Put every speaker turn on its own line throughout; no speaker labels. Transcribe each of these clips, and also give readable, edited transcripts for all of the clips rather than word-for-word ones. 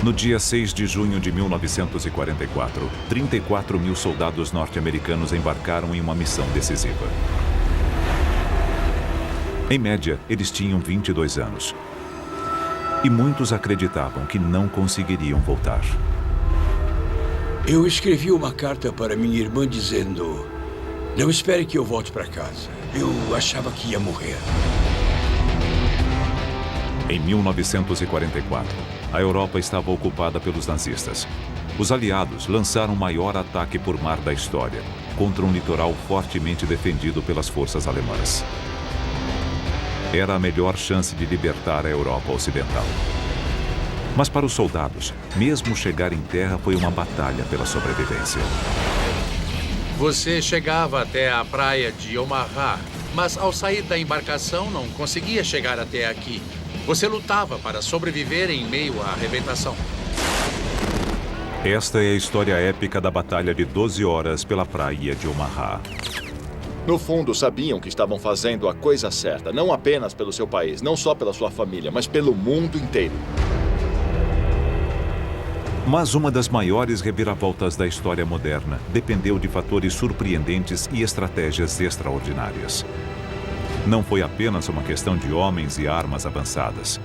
No dia 6 de junho de 1944, 34 mil soldados norte-americanos embarcaram em uma missão decisiva. Em média, eles tinham 22 anos. E muitos acreditavam que não conseguiriam voltar.
Eu escrevi uma carta para minha irmã dizendo: não espere que eu volte para casa. Eu achava que ia morrer.
Em 1944, a Europa estava ocupada pelos nazistas. Os aliados lançaram o maior ataque por mar da história, contra um litoral fortemente defendido pelas forças alemãs. Era a melhor chance de libertar a Europa Ocidental. Mas para os soldados, mesmo chegar em terra foi uma batalha pela sobrevivência.
Você chegava até a praia de Omaha, mas ao sair da embarcação não conseguia chegar até aqui. Você lutava para sobreviver em meio à arrebentação.
Esta é a história épica da batalha de 12 horas pela praia de Omaha.
No fundo, sabiam que estavam fazendo a coisa certa, não apenas pelo seu país, não só pela sua família, mas pelo mundo inteiro.
Mas uma das maiores reviravoltas da história moderna dependeu de fatores surpreendentes e estratégias extraordinárias. Não foi apenas uma questão de homens e armas avançadas,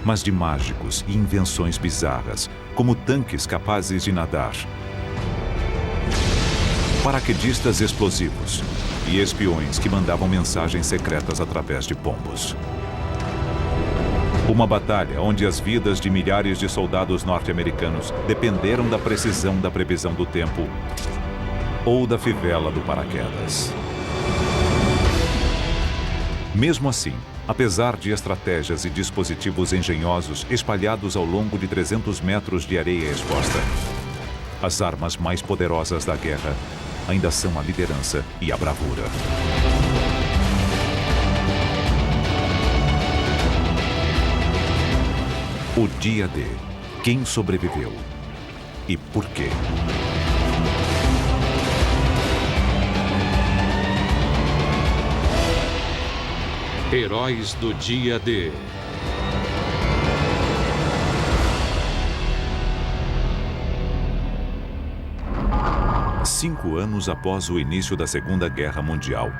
mas de mágicos e invenções bizarras, como tanques capazes de nadar, paraquedistas explosivos e espiões que mandavam mensagens secretas através de pombos. Uma batalha onde as vidas de milhares de soldados norte-americanos dependeram da precisão da previsão do tempo ou da fivela do paraquedas. Mesmo assim, apesar de estratégias e dispositivos engenhosos espalhados ao longo de 300 metros de areia exposta, as armas mais poderosas da guerra ainda são a liderança e a bravura. O dia D. Quem sobreviveu? E por quê?
Heróis do Dia D.
Cinco anos após o início da Segunda Guerra Mundial,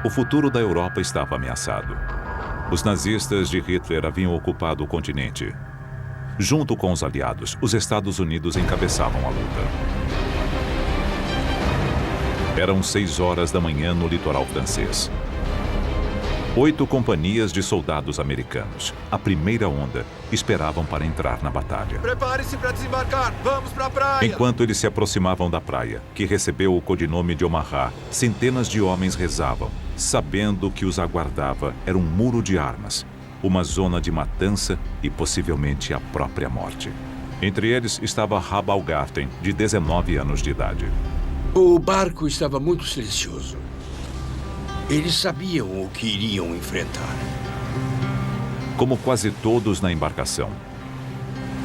o futuro da Europa estava ameaçado. Os nazistas de Hitler haviam ocupado o continente. Junto com os aliados, os Estados Unidos encabeçavam a luta. Eram 6 horas da manhã no litoral francês. 8 companhias de soldados americanos, a primeira onda, esperavam para entrar na batalha.
Prepare-se para desembarcar! Vamos para a praia!
Enquanto eles se aproximavam da praia, que recebeu o codinome de Omaha, centenas de homens rezavam, sabendo que os aguardava era um muro de armas, uma zona de matança e possivelmente a própria morte. Entre eles estava Rabalgarten, de 19 anos de idade.
O barco estava muito silencioso. Eles sabiam o que iriam enfrentar.
Como quase todos na embarcação,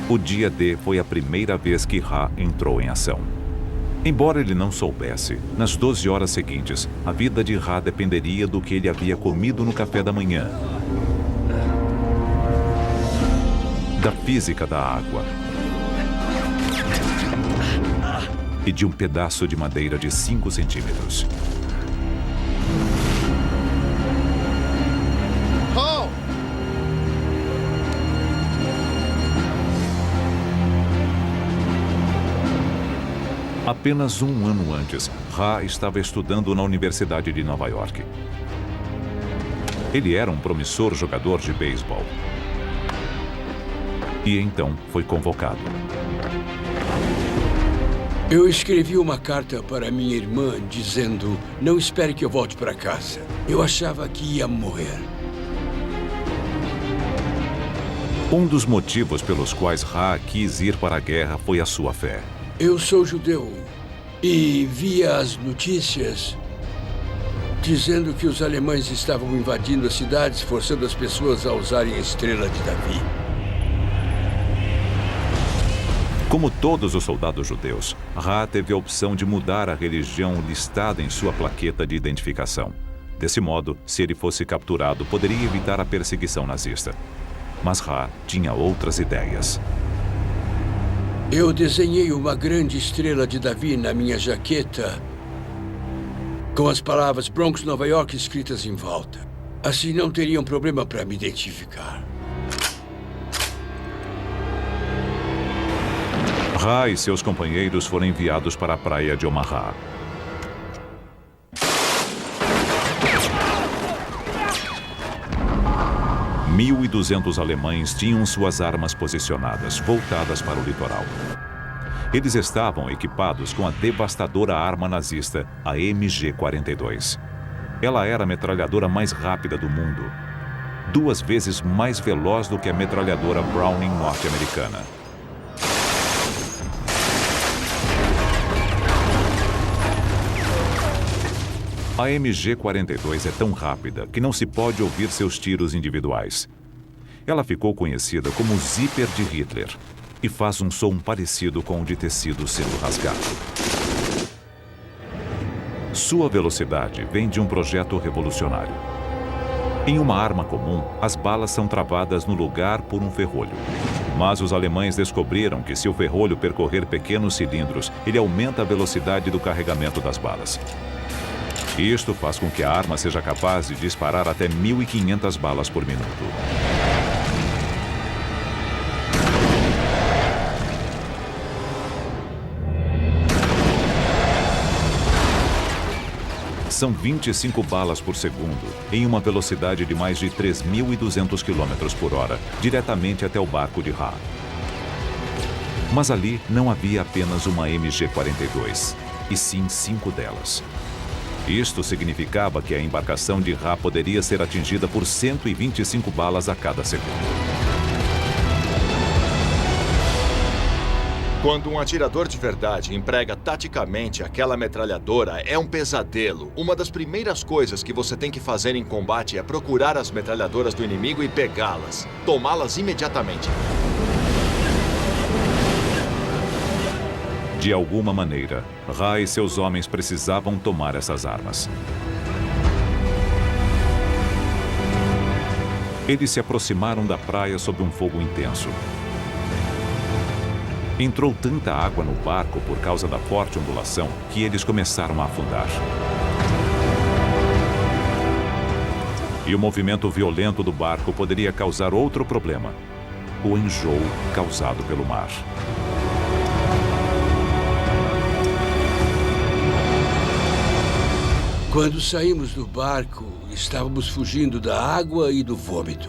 o dia D foi a primeira vez que Ra entrou em ação. Embora ele não soubesse, nas 12 horas seguintes, a vida de Ra dependeria do que ele havia comido no café da manhã, da física da água e de um pedaço de madeira de 5 centímetros. Apenas um ano antes, Ra estava estudando na Universidade de Nova York. Ele era um promissor jogador de beisebol. E então foi convocado.
Eu escrevi uma carta para minha irmã dizendo: não espere que eu volte para casa. Eu achava que ia morrer.
Um dos motivos pelos quais Ra quis ir para a guerra foi a sua fé.
Eu sou judeu e via as notícias dizendo que os alemães estavam invadindo as cidades, forçando as pessoas a usarem a estrela de Davi.
Como todos os soldados judeus, Ra teve a opção de mudar a religião listada em sua plaqueta de identificação. Desse modo, se ele fosse capturado, poderia evitar a perseguição nazista. Mas Ra tinha outras ideias.
Eu desenhei uma grande estrela de Davi na minha jaqueta, com as palavras Bronx, Nova York escritas em volta. Assim não teriam problema para me identificar.
Ra e seus companheiros foram enviados para a praia de Omaha. Mil e 200 alemães tinham suas armas posicionadas, voltadas para o litoral. Eles estavam equipados com a devastadora arma nazista, a MG-42. Ela era a metralhadora mais rápida do mundo, 2 vezes mais veloz do que a metralhadora Browning norte-americana. A MG-42 é tão rápida que não se pode ouvir seus tiros individuais. Ela ficou conhecida como zíper de Hitler e faz um som parecido com o de tecido sendo rasgado. Sua velocidade vem de um projeto revolucionário. Em uma arma comum, as balas são travadas no lugar por um ferrolho. Mas os alemães descobriram que se o ferrolho percorrer pequenos cilindros, ele aumenta a velocidade do carregamento das balas. Isto faz com que a arma seja capaz de disparar até 1.500 balas por minuto. São 25 balas por segundo, em uma velocidade de mais de 3.200 km por hora, diretamente até o barco de Ra. Mas ali não havia apenas uma MG-42, e sim 5 delas. Isto significava que a embarcação de Ra poderia ser atingida por 125 balas a cada segundo.
Quando um atirador de verdade emprega taticamente aquela metralhadora, é um pesadelo. Uma das primeiras coisas que você tem que fazer em combate é procurar as metralhadoras do inimigo e pegá-las. Tomá-las imediatamente.
De alguma maneira, Ra e seus homens precisavam tomar essas armas. Eles se aproximaram da praia sob um fogo intenso. Entrou tanta água no barco por causa da forte ondulação que eles começaram a afundar. E o movimento violento do barco poderia causar outro problema: o enjoo causado pelo mar.
Quando saímos do barco, estávamos fugindo da água e do vômito.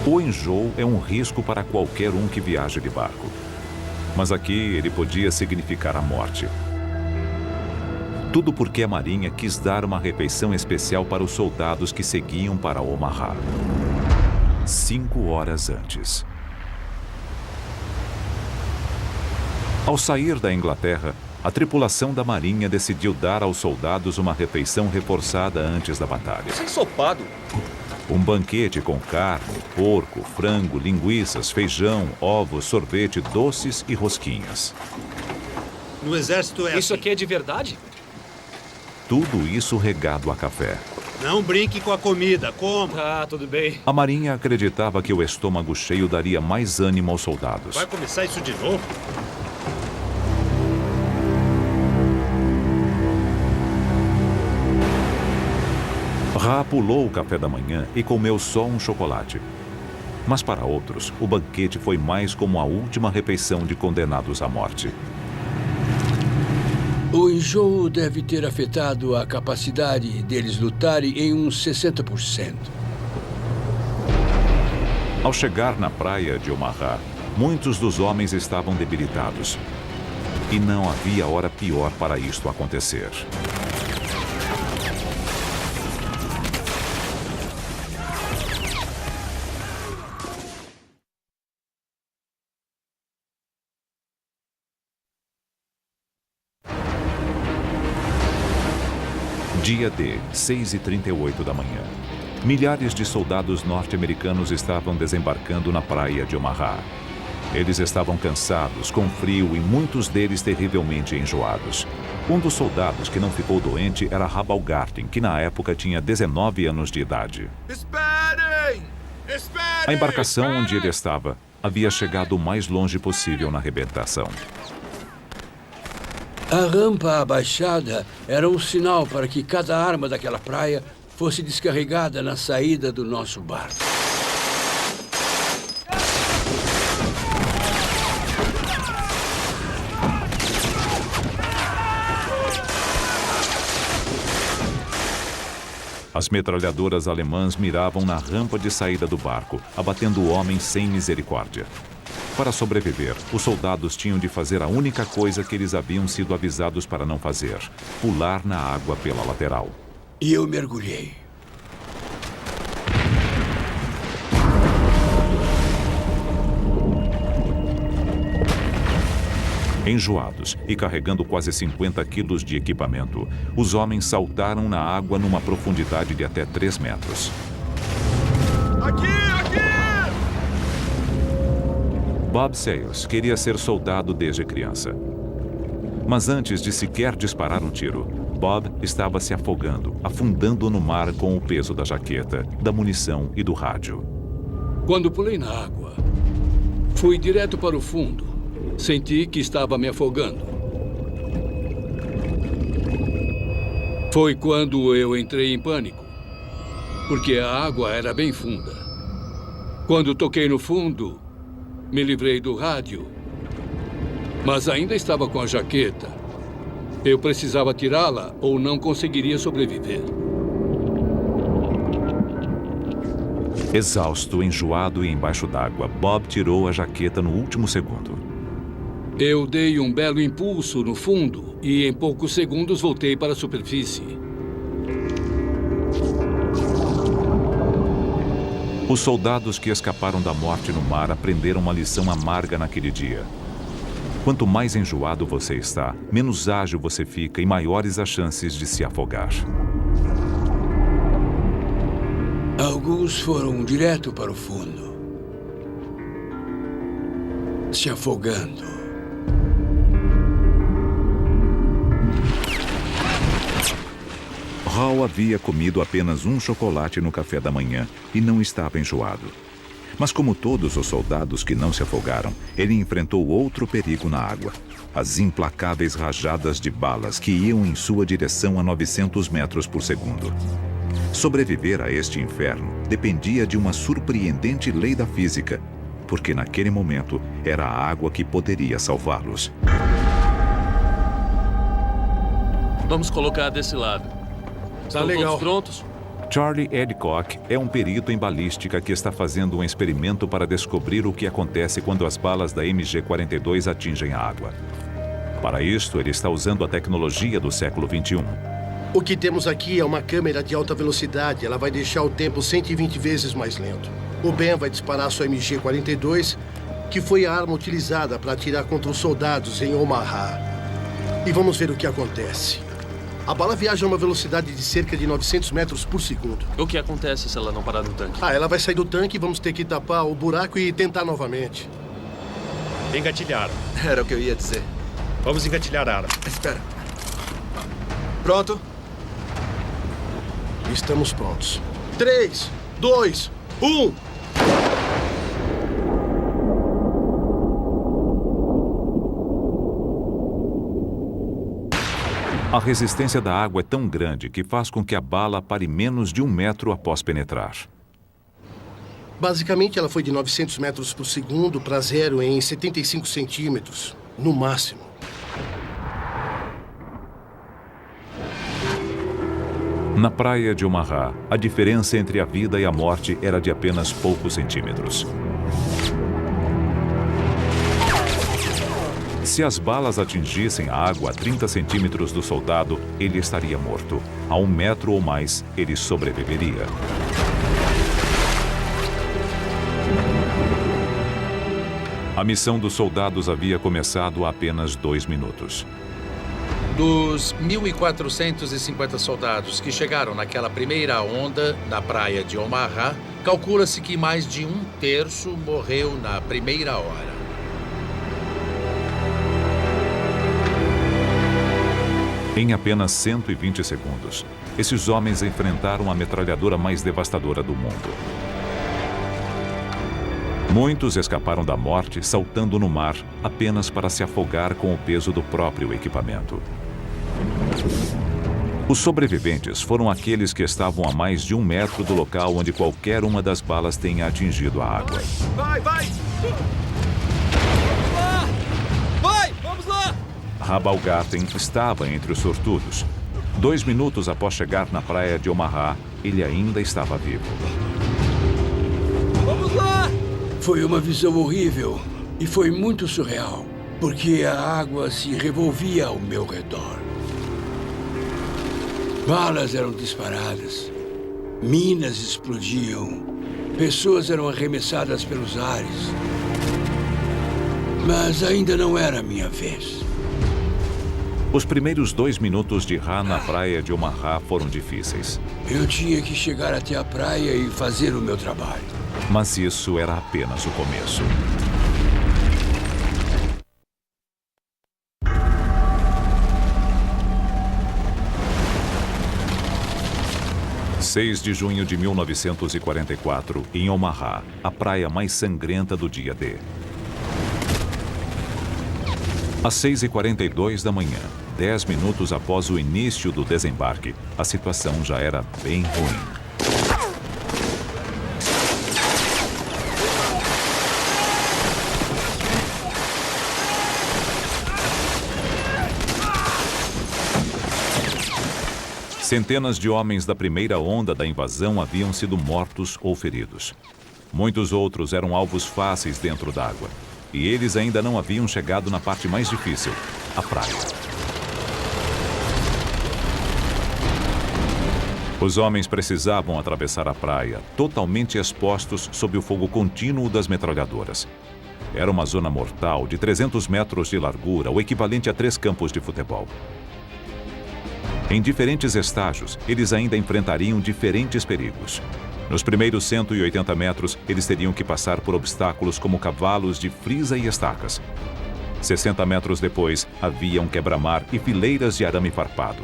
O enjoo é um risco para qualquer um que viaja de barco. Mas aqui ele podia significar a morte. Tudo porque a Marinha quis dar uma refeição especial para os soldados que seguiam para Omaha. 5 horas antes. Ao sair da Inglaterra, a tripulação da Marinha decidiu dar aos soldados uma refeição reforçada antes da batalha.
Isso é ensopado.
Um banquete com carne, porco, frango, linguiças, feijão, ovos, sorvete, doces e rosquinhas.
No exército é
Isso aqui é de verdade?
Tudo isso regado a café.
Não brinque com a comida, coma.
Ah, tudo bem.
A Marinha acreditava que o estômago cheio daria mais ânimo aos soldados.
Vai começar isso de novo?
Ra pulou o café da manhã e comeu só um chocolate. Mas para outros, o banquete foi mais como a última refeição de condenados à morte.
O enjoo deve ter afetado a capacidade deles lutarem em uns 60%.
Ao chegar na praia de Omaha, muitos dos homens estavam debilitados. E não havia hora pior para isto acontecer. Dia D, 6h38 da manhã. Milhares de soldados norte-americanos estavam desembarcando na praia de Omaha. Eles estavam cansados, com frio e muitos deles terrivelmente enjoados. Um dos soldados que não ficou doente era Ra Baumgarten, que na época tinha 19 anos de idade.
Esperem! Esperem!
A embarcação onde ele estava havia chegado o mais longe possível na arrebentação.
A rampa abaixada era um sinal para que cada arma daquela praia fosse descarregada na saída do nosso barco.
As metralhadoras alemãs miravam na rampa de saída do barco, abatendo homens sem misericórdia. Para sobreviver, os soldados tinham de fazer a única coisa que eles haviam sido avisados para não fazer: pular na água pela lateral.
E eu mergulhei.
Enjoados e carregando quase 50 quilos de equipamento, os homens saltaram na água numa profundidade de até 3 metros.
Aqui!
Bob Sayles queria ser soldado desde criança. Mas antes de sequer disparar um tiro, Bob estava se afogando, afundando no mar com o peso da jaqueta, da munição e do rádio.
Quando pulei na água, fui direto para o fundo. Senti que estava me afogando. Foi quando eu entrei em pânico, porque a água era bem funda. Quando toquei no fundo, me livrei do rádio, mas ainda estava com a jaqueta. Eu precisava tirá-la ou não conseguiria sobreviver.
Exausto, enjoado e embaixo d'água, Bob tirou a jaqueta no último segundo.
Eu dei um belo impulso no fundo e em poucos segundos voltei para a superfície.
Os soldados que escaparam da morte no mar aprenderam uma lição amarga naquele dia. Quanto mais enjoado você está, menos ágil você fica e maiores as chances de se afogar.
Alguns foram direto para o fundo, se afogando.
Hall havia comido apenas um chocolate no café da manhã e não estava enjoado. Mas como todos os soldados que não se afogaram, ele enfrentou outro perigo na água: as implacáveis rajadas de balas que iam em sua direção a 900 metros por segundo. Sobreviver a este inferno dependia de uma surpreendente lei da física, porque naquele momento era a água que poderia salvá-los.
Vamos colocar desse lado. Estão todos prontos?
Charlie Adcock é um perito em balística que está fazendo um experimento para descobrir o que acontece quando as balas da MG-42 atingem a água. Para isto, ele está usando a tecnologia do século XXI.
O que temos aqui é uma câmera de alta velocidade. Ela vai deixar o tempo 120 vezes mais lento. O Ben vai disparar sua MG-42, que foi a arma utilizada para atirar contra os soldados em Omaha. E vamos ver o que acontece. A bala viaja a uma velocidade de cerca de 900 metros por segundo.
O que acontece se ela não parar no tanque?
Ela vai sair do tanque e vamos ter que tapar o buraco e tentar novamente.
Engatilhar.
Era o que eu ia dizer.
Vamos engatilhar a arma.
Espera. Pronto?
Estamos prontos. 3, 2, 1...
A resistência da água é tão grande que faz com que a bala pare menos de 1 metro após penetrar.
Basicamente, ela foi de 900 metros por segundo para zero em 75 centímetros, no máximo.
Na praia de Omaha, a diferença entre a vida e a morte era de apenas poucos centímetros. Se as balas atingissem a água a 30 centímetros do soldado, ele estaria morto. A 1 metro ou mais, ele sobreviveria. A missão dos soldados havia começado há apenas 2 minutos.
Dos 1.450 soldados que chegaram naquela primeira onda na praia de Omaha, calcula-se que mais de 1/3 morreu na primeira hora.
Em apenas 120 segundos, esses homens enfrentaram a metralhadora mais devastadora do mundo. Muitos escaparam da morte saltando no mar apenas para se afogar com o peso do próprio equipamento. Os sobreviventes foram aqueles que estavam a mais de 1 metro do local onde qualquer uma das balas tenha atingido a água.
Vai! Vamos lá!
Rabalgarten estava entre os sortudos. 2 minutos após chegar na praia de Omaha, ele ainda estava vivo.
Vamos lá!
Foi uma visão horrível e foi muito surreal, porque a água se revolvia ao meu redor. Balas eram disparadas, minas explodiam, pessoas eram arremessadas pelos ares. Mas ainda não era a minha vez.
Os primeiros 2 minutos de Ra na praia de Omaha foram difíceis.
Eu tinha que chegar até a praia e fazer o meu trabalho.
Mas isso era apenas o começo. (6 de junho de 1944, em Omaha, a praia mais sangrenta do dia D. Às 6h42 da manhã, 10 minutos após o início do desembarque, a situação já era bem ruim. Centenas de homens da primeira onda da invasão haviam sido mortos ou feridos. Muitos outros eram alvos fáceis dentro d'água. E eles ainda não haviam chegado na parte mais difícil, a praia. Os homens precisavam atravessar a praia, totalmente expostos sob o fogo contínuo das metralhadoras. Era uma zona mortal de 300 metros de largura, o equivalente a 3 campos de futebol. Em diferentes estágios, eles ainda enfrentariam diferentes perigos. Nos primeiros 180 metros, eles teriam que passar por obstáculos como cavalos de frisa e estacas. 60 metros depois, havia um quebra-mar e fileiras de arame farpado.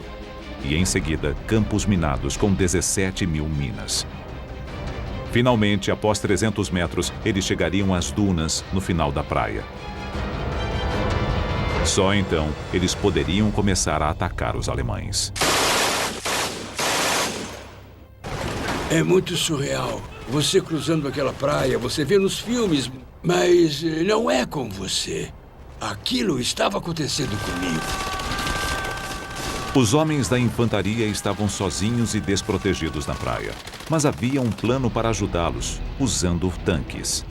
E, em seguida, campos minados com 17.000 minas. Finalmente, após 300 metros, eles chegariam às dunas no final da praia. Só então, eles poderiam começar a atacar os alemães.
É muito surreal. Você cruzando aquela praia, você vê nos filmes, mas não é com você. Aquilo estava acontecendo comigo.
Os homens da infantaria estavam sozinhos e desprotegidos na praia. Mas havia um plano para ajudá-los, usando tanques.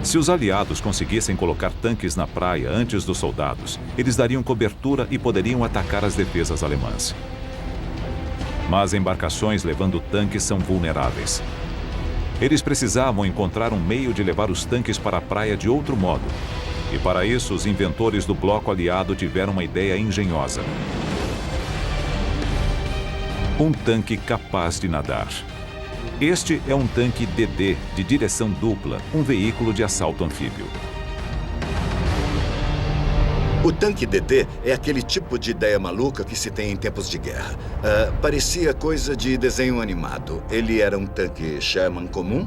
Se os aliados conseguissem colocar tanques na praia antes dos soldados, eles dariam cobertura e poderiam atacar as defesas alemãs. Mas embarcações levando tanques são vulneráveis. Eles precisavam encontrar um meio de levar os tanques para a praia de outro modo. E para isso, os inventores do bloco aliado tiveram uma ideia engenhosa. Um tanque capaz de nadar. Este é um tanque DD de direção dupla, um veículo de assalto anfíbio.
O tanque DD é aquele tipo de ideia maluca que se tem em tempos de guerra. Parecia coisa de desenho animado. Ele era um tanque Sherman comum,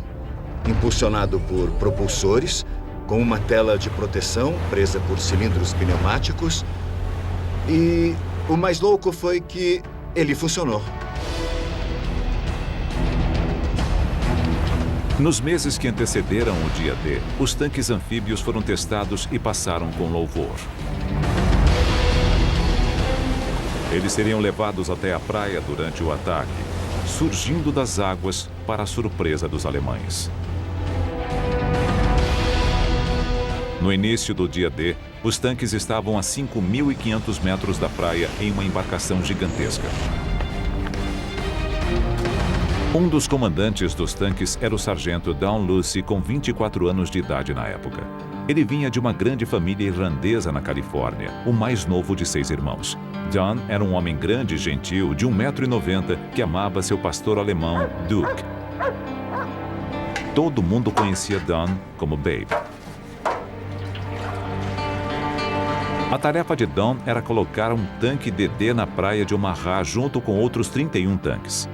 impulsionado por propulsores, com uma tela de proteção presa por cilindros pneumáticos. E o mais louco foi que ele funcionou.
Nos meses que antecederam o dia D, os tanques anfíbios foram testados e passaram com louvor. Eles seriam levados até a praia durante o ataque, surgindo das águas para a surpresa dos alemães. No início do dia D, os tanques estavam a 5.500 metros da praia em uma embarcação gigantesca. Um dos comandantes dos tanques era o sargento Don Lucy, com 24 anos de idade na época. Ele vinha de uma grande família irlandesa na Califórnia, o mais novo de 6 irmãos. Don era um homem grande e gentil, de 1,90 m, que amava seu pastor alemão, Duke. Todo mundo conhecia Don como Babe. A tarefa de Don era colocar um tanque DD na praia de Omaha junto com outros 31 tanques.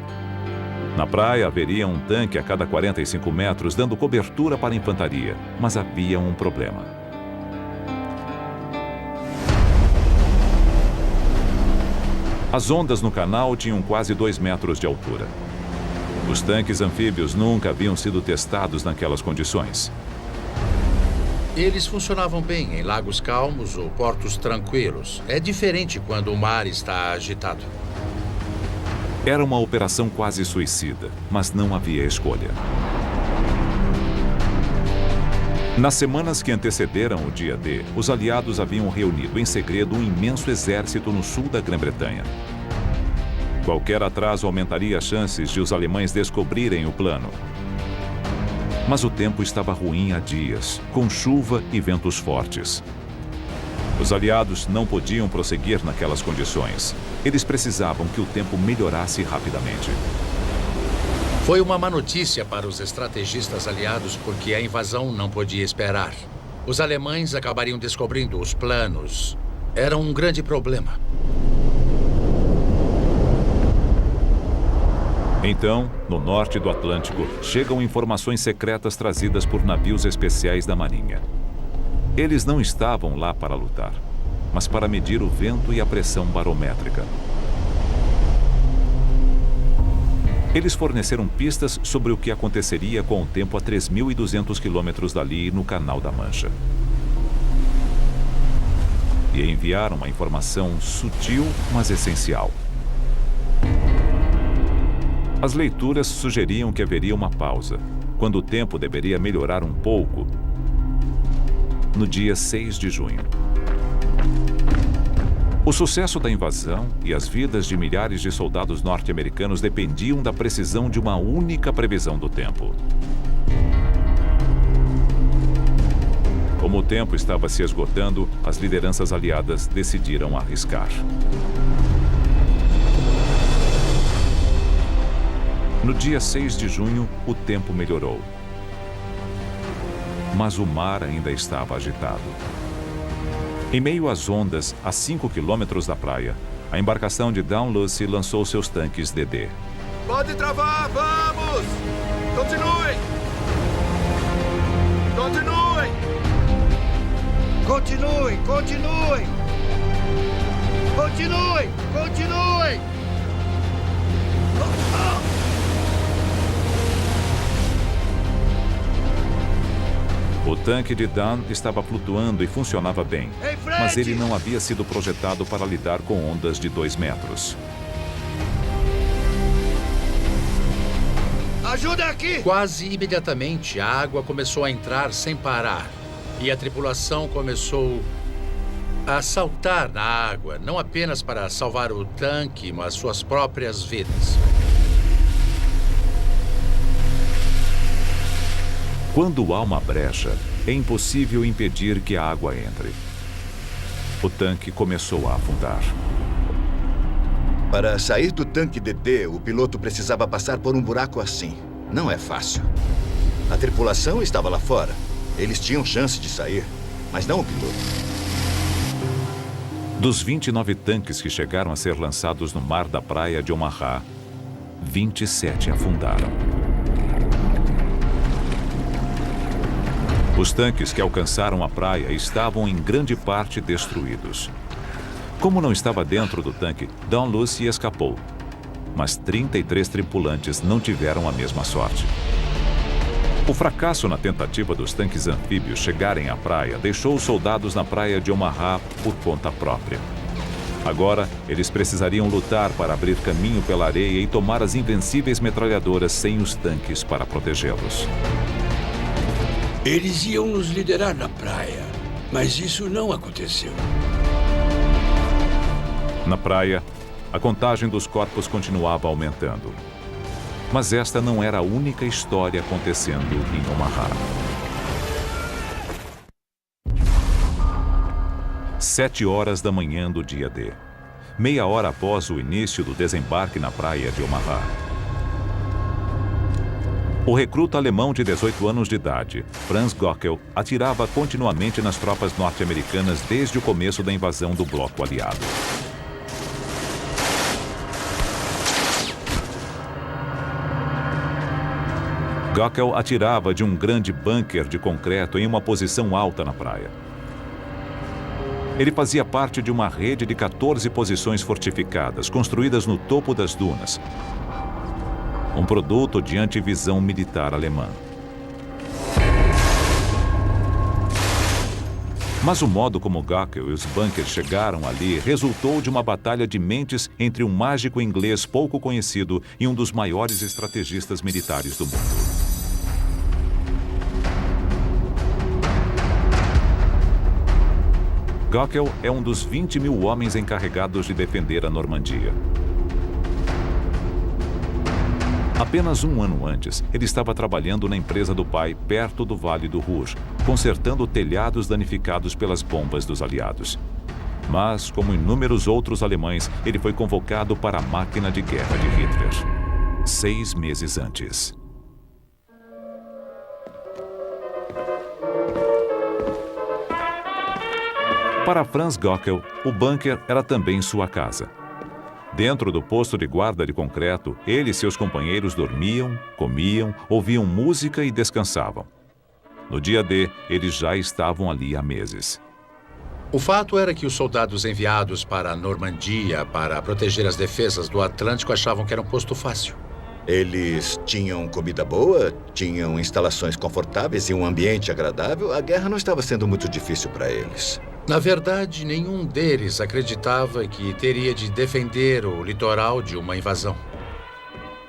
Na praia haveria um tanque a cada 45 metros dando cobertura para a infantaria, mas havia um problema. As ondas no canal tinham quase 2 metros de altura. Os tanques anfíbios nunca haviam sido testados naquelas condições.
Eles funcionavam bem em lagos calmos ou portos tranquilos. É diferente quando o mar está agitado.
Era uma operação quase suicida, mas não havia escolha. Nas semanas que antecederam o dia D, os aliados haviam reunido em segredo um imenso exército no sul da Grã-Bretanha. Qualquer atraso aumentaria as chances de os alemães descobrirem o plano. Mas o tempo estava ruim há dias, com chuva e ventos fortes. Os aliados não podiam prosseguir naquelas condições. Eles precisavam que o tempo melhorasse rapidamente.
Foi uma má notícia para os estrategistas aliados porque a invasão não podia esperar. Os alemães acabariam descobrindo os planos. Era um grande problema.
Então, no norte do Atlântico, chegam informações secretas trazidas por navios especiais da Marinha. Eles não estavam lá para lutar, mas para medir o vento e a pressão barométrica. Eles forneceram pistas sobre o que aconteceria com o tempo a 3.200 quilômetros dali no Canal da Mancha. E enviaram uma informação sutil, mas essencial. As leituras sugeriam que haveria uma pausa, quando o tempo deveria melhorar um pouco, no dia 6 de junho. O sucesso da invasão e as vidas de milhares de soldados norte-americanos dependiam da precisão de uma única previsão do tempo. Como o tempo estava se esgotando, as lideranças aliadas decidiram arriscar. No dia 6 de junho, o tempo melhorou. Mas o mar ainda estava agitado. Em meio às ondas, a 5 quilômetros da praia, a embarcação de Dalhousie lançou seus tanques DD.
Pode travar, vamos! Continuem! Continuem!
Continuem, continuem! Continuem, continuem!
O tanque de Dunn estava flutuando e funcionava bem, mas ele não havia sido projetado para lidar com ondas de 2 metros.
Ajuda aqui!
Quase imediatamente, a água começou a entrar sem parar. E a tripulação começou a saltar na água, não apenas para salvar o tanque, mas suas próprias vidas.
Quando há uma brecha, é impossível impedir que a água entre. O tanque começou a afundar.
Para sair do tanque DD, o piloto precisava passar por um buraco assim. Não é fácil. A tripulação estava lá fora. Eles tinham chance de sair, mas não o piloto.
Dos 29 tanques que chegaram a ser lançados no mar da praia de Omaha, 27 afundaram. Os tanques que alcançaram a praia estavam em grande parte destruídos. Como não estava dentro do tanque, Dalhousie escapou. Mas 33 tripulantes não tiveram a mesma sorte. O fracasso na tentativa dos tanques anfíbios chegarem à praia deixou os soldados na praia de Omaha por conta própria. Agora, eles precisariam lutar para abrir caminho pela areia e tomar as invencíveis metralhadoras sem os tanques para protegê-los.
Eles iam nos liderar na praia, mas isso não aconteceu.
Na praia, a contagem dos corpos continuava aumentando. Mas esta não era a única história acontecendo em Omaha. 7 horas da manhã do dia D. Meia hora após o início do desembarque na praia de Omaha. O recruta alemão de 18 anos de idade, Franz Gockel, atirava continuamente nas tropas norte-americanas desde o começo da invasão do bloco aliado. Gockel atirava de um grande bunker de concreto em uma posição alta na praia. Ele fazia parte de uma rede de 14 posições fortificadas, construídas no topo das dunas. Um produto de antivisão militar alemã. Mas o modo como Gockel e os bunkers chegaram ali resultou de uma batalha de mentes entre um mágico inglês pouco conhecido e um dos maiores estrategistas militares do mundo. Gockel é um dos 20 mil homens encarregados de defender a Normandia. Apenas um ano antes, ele estava trabalhando na empresa do pai, perto do Vale do Ruhr, consertando telhados danificados pelas bombas dos aliados. Mas, como inúmeros outros alemães, ele foi convocado para a máquina de guerra de Hitler. 6 meses antes. Para Franz Gockel, o bunker era também sua casa. Dentro do posto de guarda de concreto, ele e seus companheiros dormiam, comiam, ouviam música e descansavam. No dia D, eles já estavam ali há meses.
O fato era que os soldados enviados para a Normandia para proteger as defesas do Atlântico achavam que era um posto fácil.
Eles tinham comida boa, tinham instalações confortáveis e um ambiente agradável. A guerra não estava sendo muito difícil para eles.
Na verdade, nenhum deles acreditava que teria de defender o litoral de uma invasão.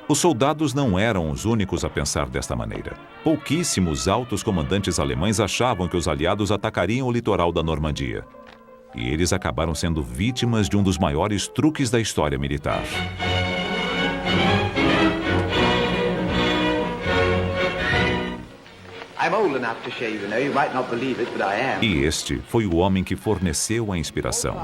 Os soldados não eram os únicos a pensar desta maneira. Pouquíssimos altos comandantes alemães achavam que os aliados atacariam o litoral da Normandia. E eles acabaram sendo vítimas de um dos maiores truques da história militar. E este foi o homem que forneceu a inspiração.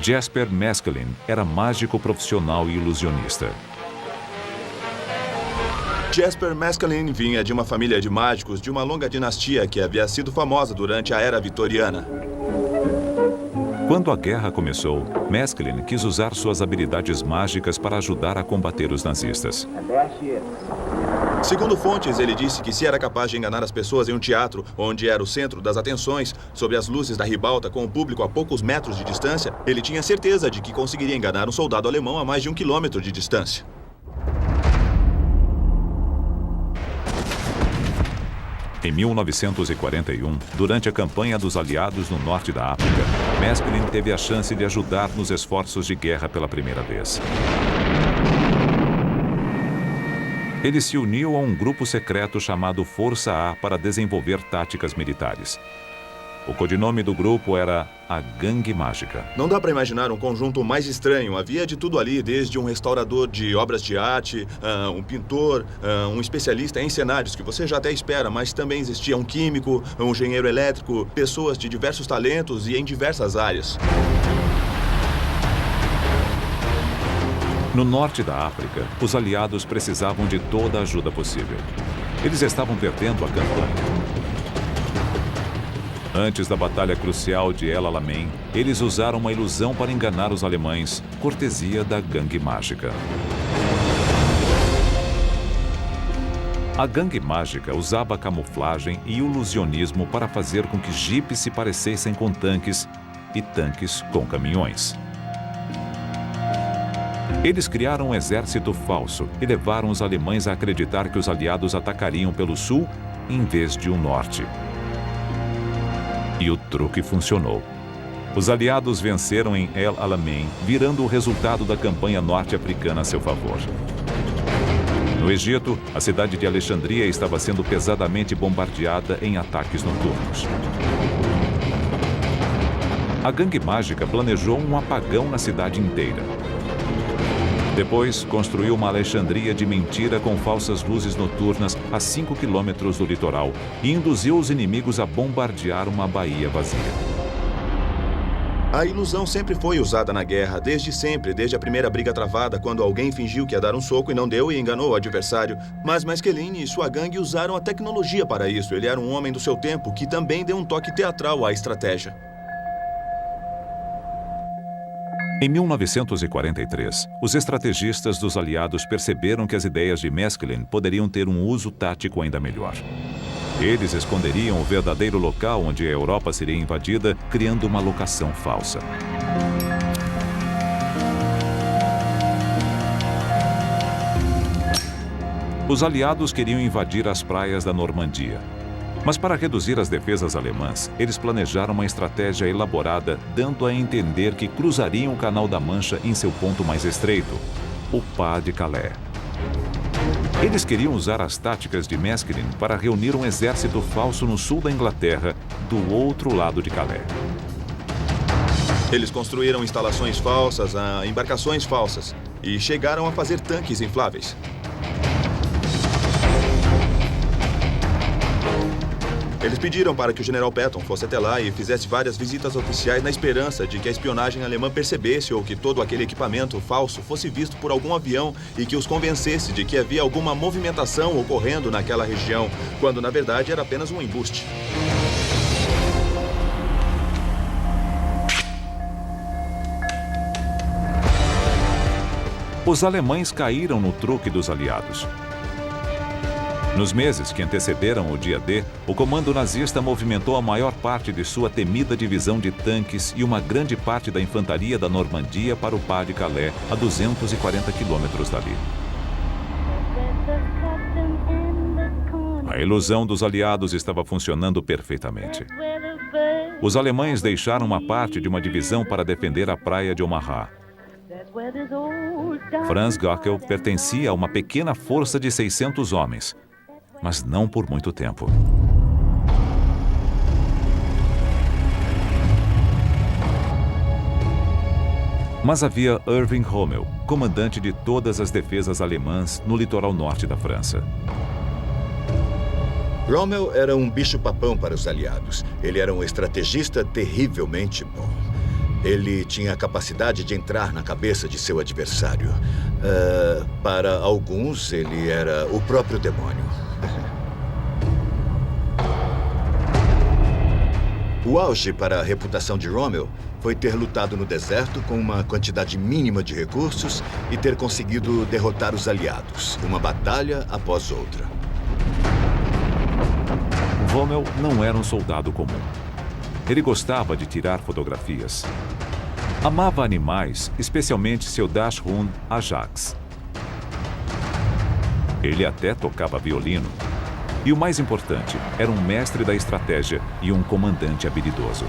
Jasper Maskelyne era mágico profissional e ilusionista.
Jasper Maskelyne vinha de uma família de mágicos de uma longa dinastia que havia sido famosa durante a Era Vitoriana.
Quando a guerra começou, Maskelyne quis usar suas habilidades mágicas para ajudar a combater os nazistas.
Segundo fontes, ele disse que se era capaz de enganar as pessoas em um teatro, onde era o centro das atenções, sob as luzes da ribalta com o público a poucos metros de distância, ele tinha certeza de que conseguiria enganar um soldado alemão a mais de 1 quilômetro de distância.
Em 1941, durante a campanha dos aliados no norte da África, Maskelyne teve a chance de ajudar nos esforços de guerra pela primeira vez. Ele se uniu a um grupo secreto chamado Força A para desenvolver táticas militares. O codinome do grupo era a Gangue Mágica.
Não dá para imaginar um conjunto mais estranho. Havia de tudo ali, desde um restaurador de obras de arte, um pintor, um especialista em cenários, que você já até espera, mas também existia um químico, um engenheiro elétrico, pessoas de diversos talentos e em diversas áreas.
No norte da África, os aliados precisavam de toda a ajuda possível. Eles estavam perdendo a campanha. Antes da batalha crucial de El Alamein, eles usaram uma ilusão para enganar os alemães, cortesia da Gangue Mágica. A Gangue Mágica usava camuflagem e ilusionismo para fazer com que jipes se parecessem com tanques e tanques com caminhões. Eles criaram um exército falso e levaram os alemães a acreditar que os aliados atacariam pelo sul em vez de o norte. E o truque funcionou. Os aliados venceram em El Alamein, virando o resultado da campanha norte-africana a seu favor. No Egito, a cidade de Alexandria estava sendo pesadamente bombardeada em ataques noturnos. A Gangue Mágica planejou um apagão na cidade inteira. Depois, construiu uma Alexandria de mentira com falsas luzes noturnas a 5 quilômetros do litoral e induziu os inimigos a bombardear uma baía vazia.
A ilusão sempre foi usada na guerra, desde sempre, desde a primeira briga travada, quando alguém fingiu que ia dar um soco e não deu e enganou o adversário. Mas Maskelyne e sua gangue usaram a tecnologia para isso. Ele era um homem do seu tempo que também deu um toque teatral à estratégia.
Em 1943, os estrategistas dos aliados perceberam que as ideias de Maskelyne poderiam ter um uso tático ainda melhor. Eles esconderiam o verdadeiro local onde a Europa seria invadida, criando uma locação falsa. Os aliados queriam invadir as praias da Normandia. Mas para reduzir as defesas alemãs, eles planejaram uma estratégia elaborada, dando a entender que cruzariam o Canal da Mancha em seu ponto mais estreito, o Pas de Calais. Eles queriam usar as táticas de Maskelyne para reunir um exército falso no sul da Inglaterra, do outro lado de Calais.
Eles construíram instalações falsas, embarcações falsas e chegaram a fazer tanques infláveis. Eles pediram para que o general Patton fosse até lá e fizesse várias visitas oficiais na esperança de que a espionagem alemã percebesse ou que todo aquele equipamento falso fosse visto por algum avião e que os convencesse de que havia alguma movimentação ocorrendo naquela região, quando na verdade era apenas um embuste.
Os alemães caíram no truque dos aliados. Nos meses que antecederam o dia D, o comando nazista movimentou a maior parte de sua temida divisão de tanques e uma grande parte da infantaria da Normandia para o Pas de Calais, a 240 quilômetros dali. A ilusão dos aliados estava funcionando perfeitamente. Os alemães deixaram uma parte de uma divisão para defender a praia de Omaha. Franz Göckel pertencia a uma pequena força de 600 homens, mas não por muito tempo. Mas havia Erwin Rommel, comandante de todas as defesas alemãs no litoral norte da França.
Rommel era um bicho-papão para os aliados. Ele era um estrategista terrivelmente bom. Ele tinha a capacidade de entrar na cabeça de seu adversário. Para alguns, ele era o próprio demônio. O auge para a reputação de Rommel foi ter lutado no deserto com uma quantidade mínima de recursos e ter conseguido derrotar os aliados, uma batalha após outra.
Rommel não era um soldado comum. Ele gostava de tirar fotografias. Amava animais, especialmente seu Dachshund Ajax. Ele até tocava violino. E o mais importante, era um mestre da estratégia e um comandante habilidoso.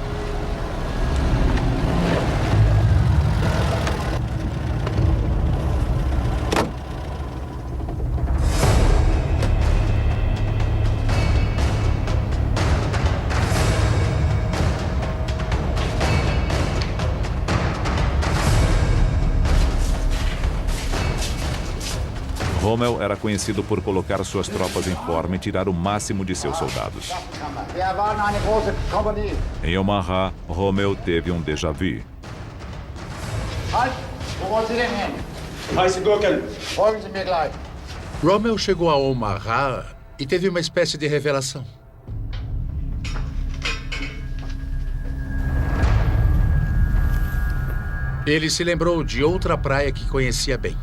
Rommel era conhecido por colocar suas tropas em forma e tirar o máximo de seus soldados. Em Omaha, Rommel teve um déjà vu.
Rommel chegou a Omaha e teve uma espécie de revelação. Ele se lembrou de outra praia que conhecia bem,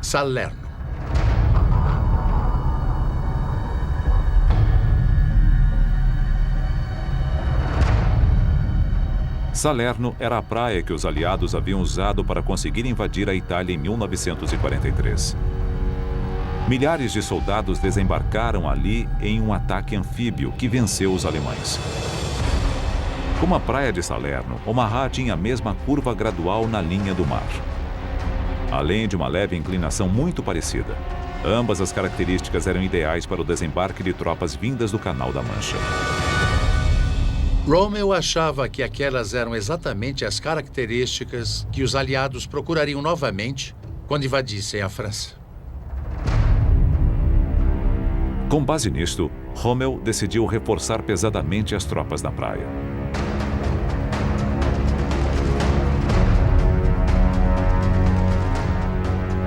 Salerno.
Salerno era a praia que os aliados haviam usado para conseguir invadir a Itália em 1943. Milhares de soldados desembarcaram ali em um ataque anfíbio que venceu os alemães. Como a praia de Salerno, Omaha tinha a mesma curva gradual na linha do mar. Além de uma leve inclinação muito parecida, ambas as características eram ideais para o desembarque de tropas vindas do Canal da Mancha.
Rommel achava que aquelas eram exatamente as características que os aliados procurariam novamente quando invadissem a França.
Com base nisto, Rommel decidiu reforçar pesadamente as tropas na praia.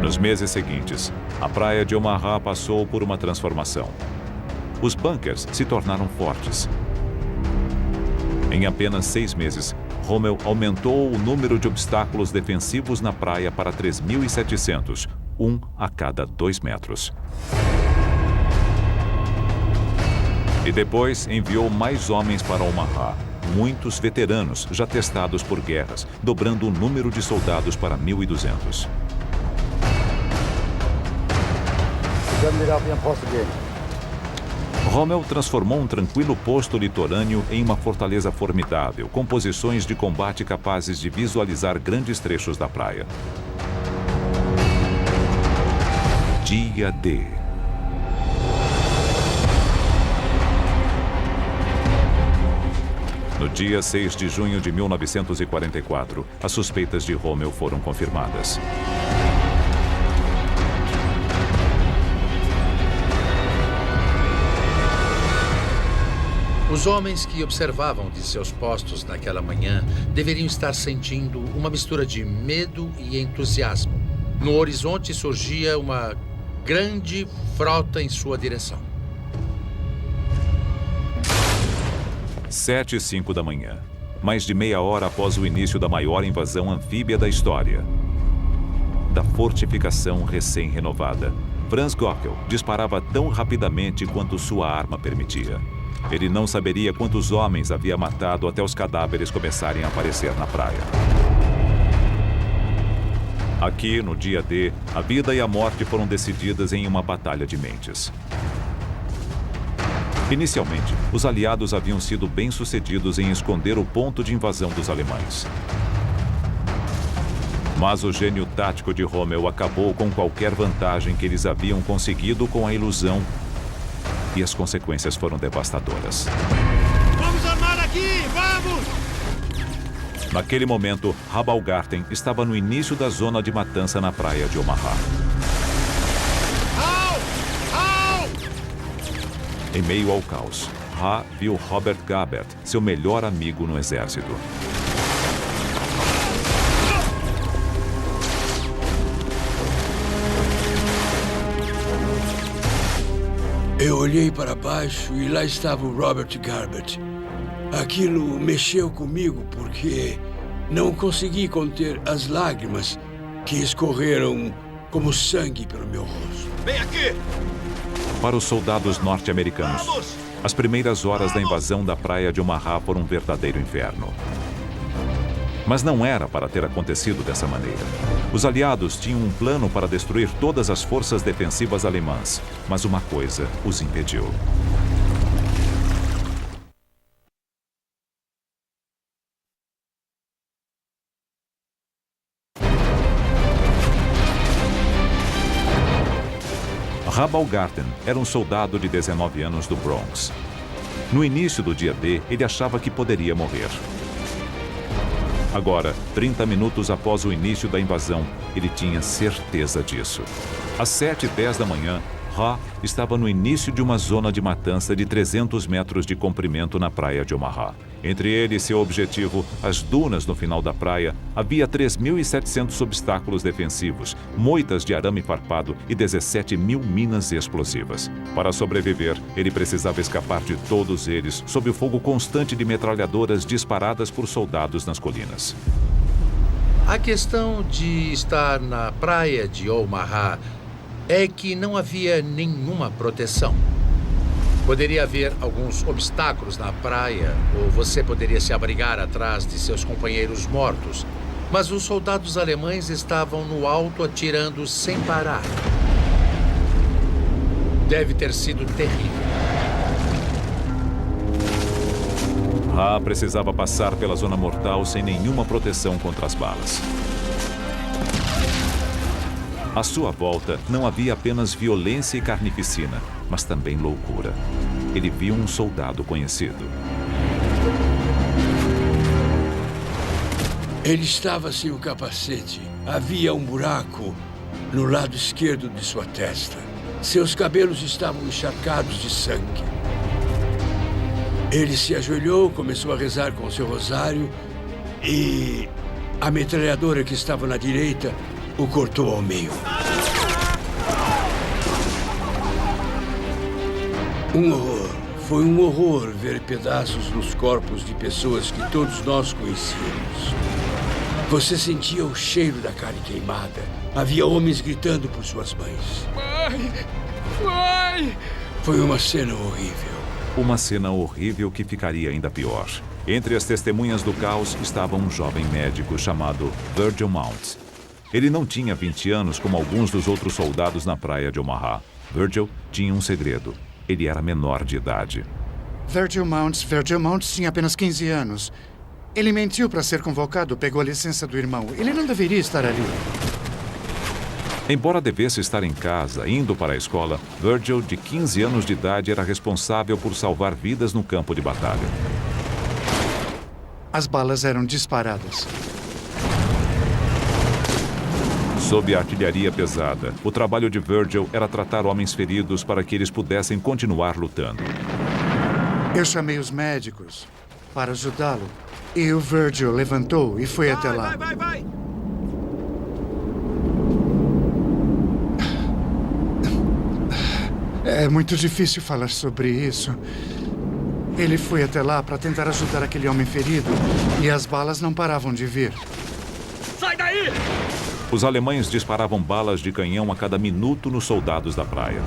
Nos meses seguintes, a praia de Omaha passou por uma transformação. Os bunkers se tornaram fortes. Em apenas 6 meses, Rommel aumentou o número de obstáculos defensivos na praia para 3.700, um a cada 2 metros. E depois enviou mais homens para Omaha, muitos veteranos já testados por guerras, dobrando o número de soldados para 1.200. Rommel transformou um tranquilo posto litorâneo em uma fortaleza formidável, com posições de combate capazes de visualizar grandes trechos da praia. Dia D. No dia 6 de junho de 1944, as suspeitas de Rommel foram confirmadas.
Os homens que observavam de seus postos naquela manhã deveriam estar sentindo uma mistura de medo e entusiasmo. No horizonte surgia uma grande frota em sua direção.
7h05 da manhã, mais de meia hora após o início da maior invasão anfíbia da história. Da fortificação recém-renovada, Franz Gockel disparava tão rapidamente quanto sua arma permitia. Ele não saberia quantos homens havia matado até os cadáveres começarem a aparecer na praia. Aqui, no dia D, a vida e a morte foram decididas em uma batalha de mentes. Inicialmente, os aliados haviam sido bem-sucedidos em esconder o ponto de invasão dos alemães. Mas o gênio tático de Rommel acabou com qualquer vantagem que eles haviam conseguido com a ilusão, e as consequências foram devastadoras.
Vamos armar aqui! Vamos!
Naquele momento, Rabaulgarten estava no início da zona de matança na praia de Omaha. Em meio ao caos, Ha viu Robert Gabert, seu melhor amigo no exército.
Eu olhei para baixo e lá estava o Robert Gabert. Aquilo mexeu comigo porque não consegui conter as lágrimas que escorreram como sangue pelo meu rosto.
Vem aqui!
Para os soldados norte-americanos, as primeiras horas da invasão da praia de Omaha foram um verdadeiro inferno. Mas não era para ter acontecido dessa maneira. Os aliados tinham um plano para destruir todas as forças defensivas alemãs, mas uma coisa os impediu. Rabaulgarten era um soldado de 19 anos do Bronx. No início do dia D, ele achava que poderia morrer. Agora, 30 minutos após o início da invasão, ele tinha certeza disso. Às 7h10 da manhã, Ha estava no início de uma zona de matança de 300 metros de comprimento na praia de Omaha. Entre ele e seu objetivo, as dunas no final da praia, havia 3.700 obstáculos defensivos, moitas de arame farpado e 17.000 minas explosivas. Para sobreviver, ele precisava escapar de todos eles sob o fogo constante de metralhadoras disparadas por soldados nas colinas.
A questão de estar na praia de Omaha é que não havia nenhuma proteção. Poderia haver alguns obstáculos na praia, ou você poderia se abrigar atrás de seus companheiros mortos, mas os soldados alemães estavam no alto atirando sem parar. Deve ter sido terrível.
Ha precisava passar pela zona mortal sem nenhuma proteção contra as balas. À sua volta, não havia apenas violência e carnificina, mas também loucura. Ele viu um soldado conhecido.
Ele estava sem o capacete. Havia um buraco no lado esquerdo de sua testa. Seus cabelos estavam encharcados de sangue. Ele se ajoelhou, começou a rezar com seu rosário e a metralhadora que estava na direita o cortou ao meio. Um horror. Foi um horror ver pedaços nos corpos de pessoas que todos nós conhecíamos. Você sentia o cheiro da carne queimada. Havia homens gritando por suas mães. Mãe! Mãe! Foi uma cena horrível.
Uma cena horrível que ficaria ainda pior. Entre as testemunhas do caos estava um jovem médico chamado Virgil Mounts. Ele não tinha 20 anos como alguns dos outros soldados na praia de Omaha. Virgil tinha um segredo. Ele era menor de idade.
Virgil Mounts tinha apenas 15 anos. Ele mentiu para ser convocado, pegou a licença do irmão. Ele não deveria estar ali.
Embora devesse estar em casa, indo para a escola, Virgil, de 15 anos de idade, era responsável por salvar vidas no campo de batalha.
As balas eram disparadas.
Sob a artilharia pesada, o trabalho de Virgil era tratar homens feridos para que eles pudessem continuar lutando.
Eu chamei os médicos para ajudá-lo. E o Virgil levantou e foi até lá.
Vai!
É muito difícil falar sobre isso. Ele foi até lá para tentar ajudar aquele homem ferido e as balas não paravam de vir.
Sai daí!
Os alemães disparavam balas de canhão a cada minuto nos soldados da praia.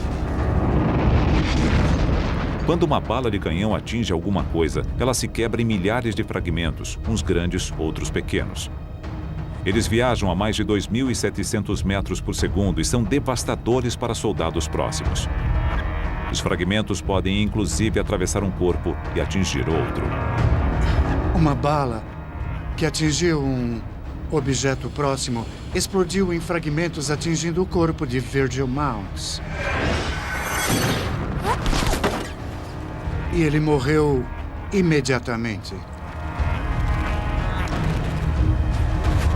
Quando uma bala de canhão atinge alguma coisa, ela se quebra em milhares de fragmentos, uns grandes, outros pequenos. Eles viajam a mais de 2.700 metros por segundo e são devastadores para soldados próximos. Os fragmentos podem, inclusive, atravessar um corpo e atingir outro.
Uma bala que atingiu um objeto próximo explodiu em fragmentos, atingindo o corpo de Virgil Mounts. E ele morreu imediatamente.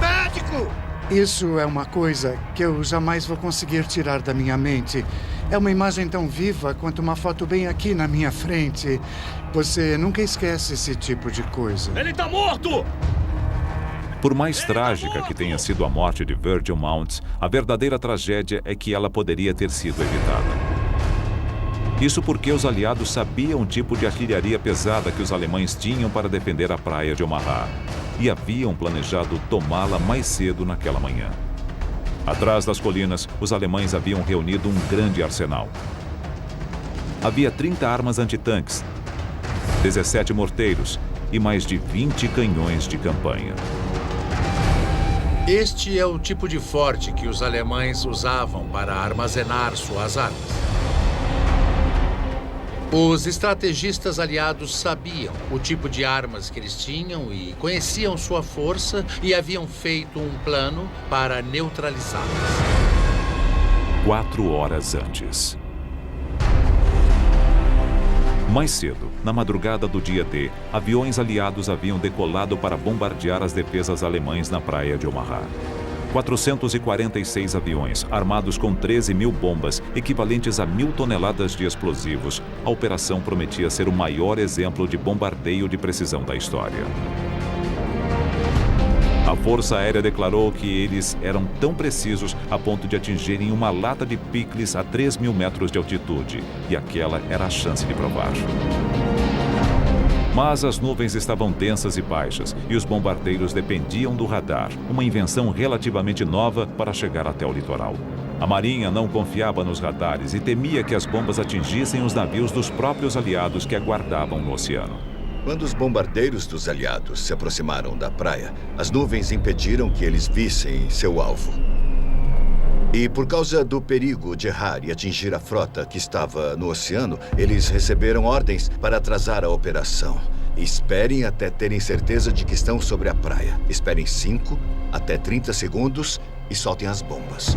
Médico!
Isso é uma coisa que eu jamais vou conseguir tirar da minha mente. É uma imagem tão viva quanto uma foto bem aqui na minha frente. Você nunca esquece esse tipo de coisa.
Ele tá morto!
Por mais trágica que tenha sido a morte de Virgil Mounts, a verdadeira tragédia é que ela poderia ter sido evitada. Isso porque os aliados sabiam o tipo de artilharia pesada que os alemães tinham para defender a praia de Omaha e haviam planejado tomá-la mais cedo naquela manhã. Atrás das colinas, os alemães haviam reunido um grande arsenal. Havia 30 armas antitanques, 17 morteiros e mais de 20 canhões de campanha.
Este é o tipo de forte que os alemães usavam para armazenar suas armas. Os estrategistas aliados sabiam o tipo de armas que eles tinham e conheciam sua força e haviam feito um plano para neutralizá-las.
4 horas antes. Mais cedo, na madrugada do dia D, aviões aliados haviam decolado para bombardear as defesas alemãs na praia de Omaha. 446 aviões, armados com 13 mil bombas, equivalentes a 1.000 toneladas de explosivos. A operação prometia ser o maior exemplo de bombardeio de precisão da história. A Força Aérea declarou que eles eram tão precisos a ponto de atingirem uma lata de picles a 3.000 metros de altitude, e aquela era a chance de provar. Mas as nuvens estavam densas e baixas, e os bombardeiros dependiam do radar, uma invenção relativamente nova para chegar até o litoral. A Marinha não confiava nos radares e temia que as bombas atingissem os navios dos próprios aliados que aguardavam no oceano.
Quando os bombardeiros dos aliados se aproximaram da praia, as nuvens impediram que eles vissem seu alvo. E por causa do perigo de errar e atingir a frota que estava no oceano, eles receberam ordens para atrasar a operação. Esperem até terem certeza de que estão sobre a praia. Esperem 5 até 30 segundos e soltem as bombas.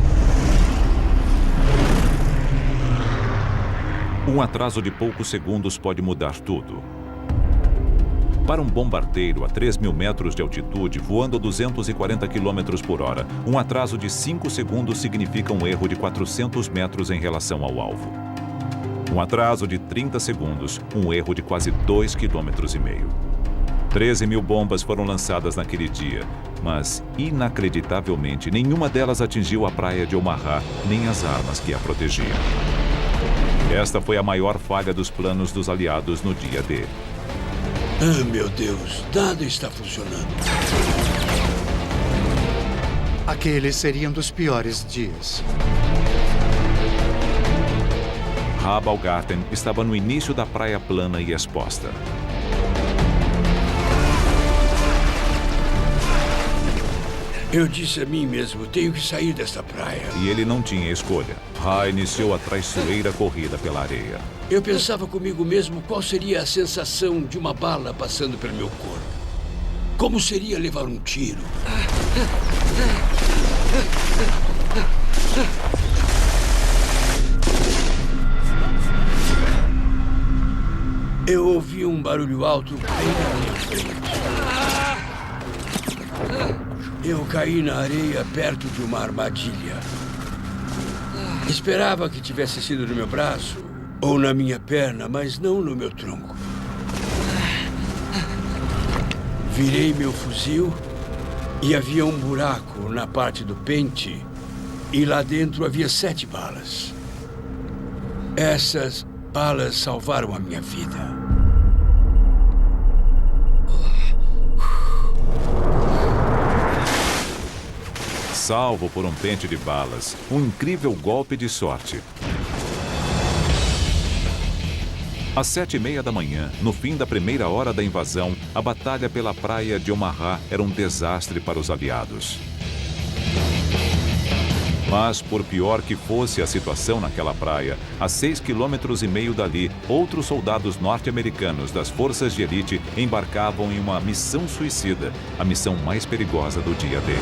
Um atraso de poucos segundos pode mudar tudo. Para um bombardeiro a 3.000 metros de altitude, voando a 240 km por hora, um atraso de 5 segundos significa um erro de 400 metros em relação ao alvo. Um atraso de 30 segundos, um erro de quase 2,5 km. 13 mil bombas foram lançadas naquele dia, mas, inacreditavelmente, nenhuma delas atingiu a praia de Omaha, nem as armas que a protegiam. Esta foi a maior falha dos planos dos aliados no dia D.
Ah, meu Deus, nada está funcionando.
Aquele seria um dos piores dias.
Habalgarten estava no início da praia plana e exposta.
Eu disse a mim mesmo, tenho que sair desta praia.
E ele não tinha escolha. Ra iniciou a traiçoeira corrida pela areia.
Eu pensava comigo mesmo qual seria a sensação de uma bala passando pelo meu corpo. Como seria levar um tiro? Eu ouvi um barulho alto bem na minha frente. Eu caí na areia perto de uma armadilha. Esperava que tivesse sido no meu braço ou na minha perna, mas não no meu tronco. Virei meu fuzil e havia um buraco na parte do pente e lá dentro havia 7 balas. Essas balas salvaram a minha vida.
Salvo por um pente de balas, um incrível golpe de sorte. Às 7h30 da manhã, no fim da primeira hora da invasão, a batalha pela praia de Omaha era um desastre para os aliados. Mas, por pior que fosse a situação naquela praia, a 6,5 km dali, outros soldados norte-americanos das forças de elite embarcavam em uma missão suicida, a missão mais perigosa do dia D.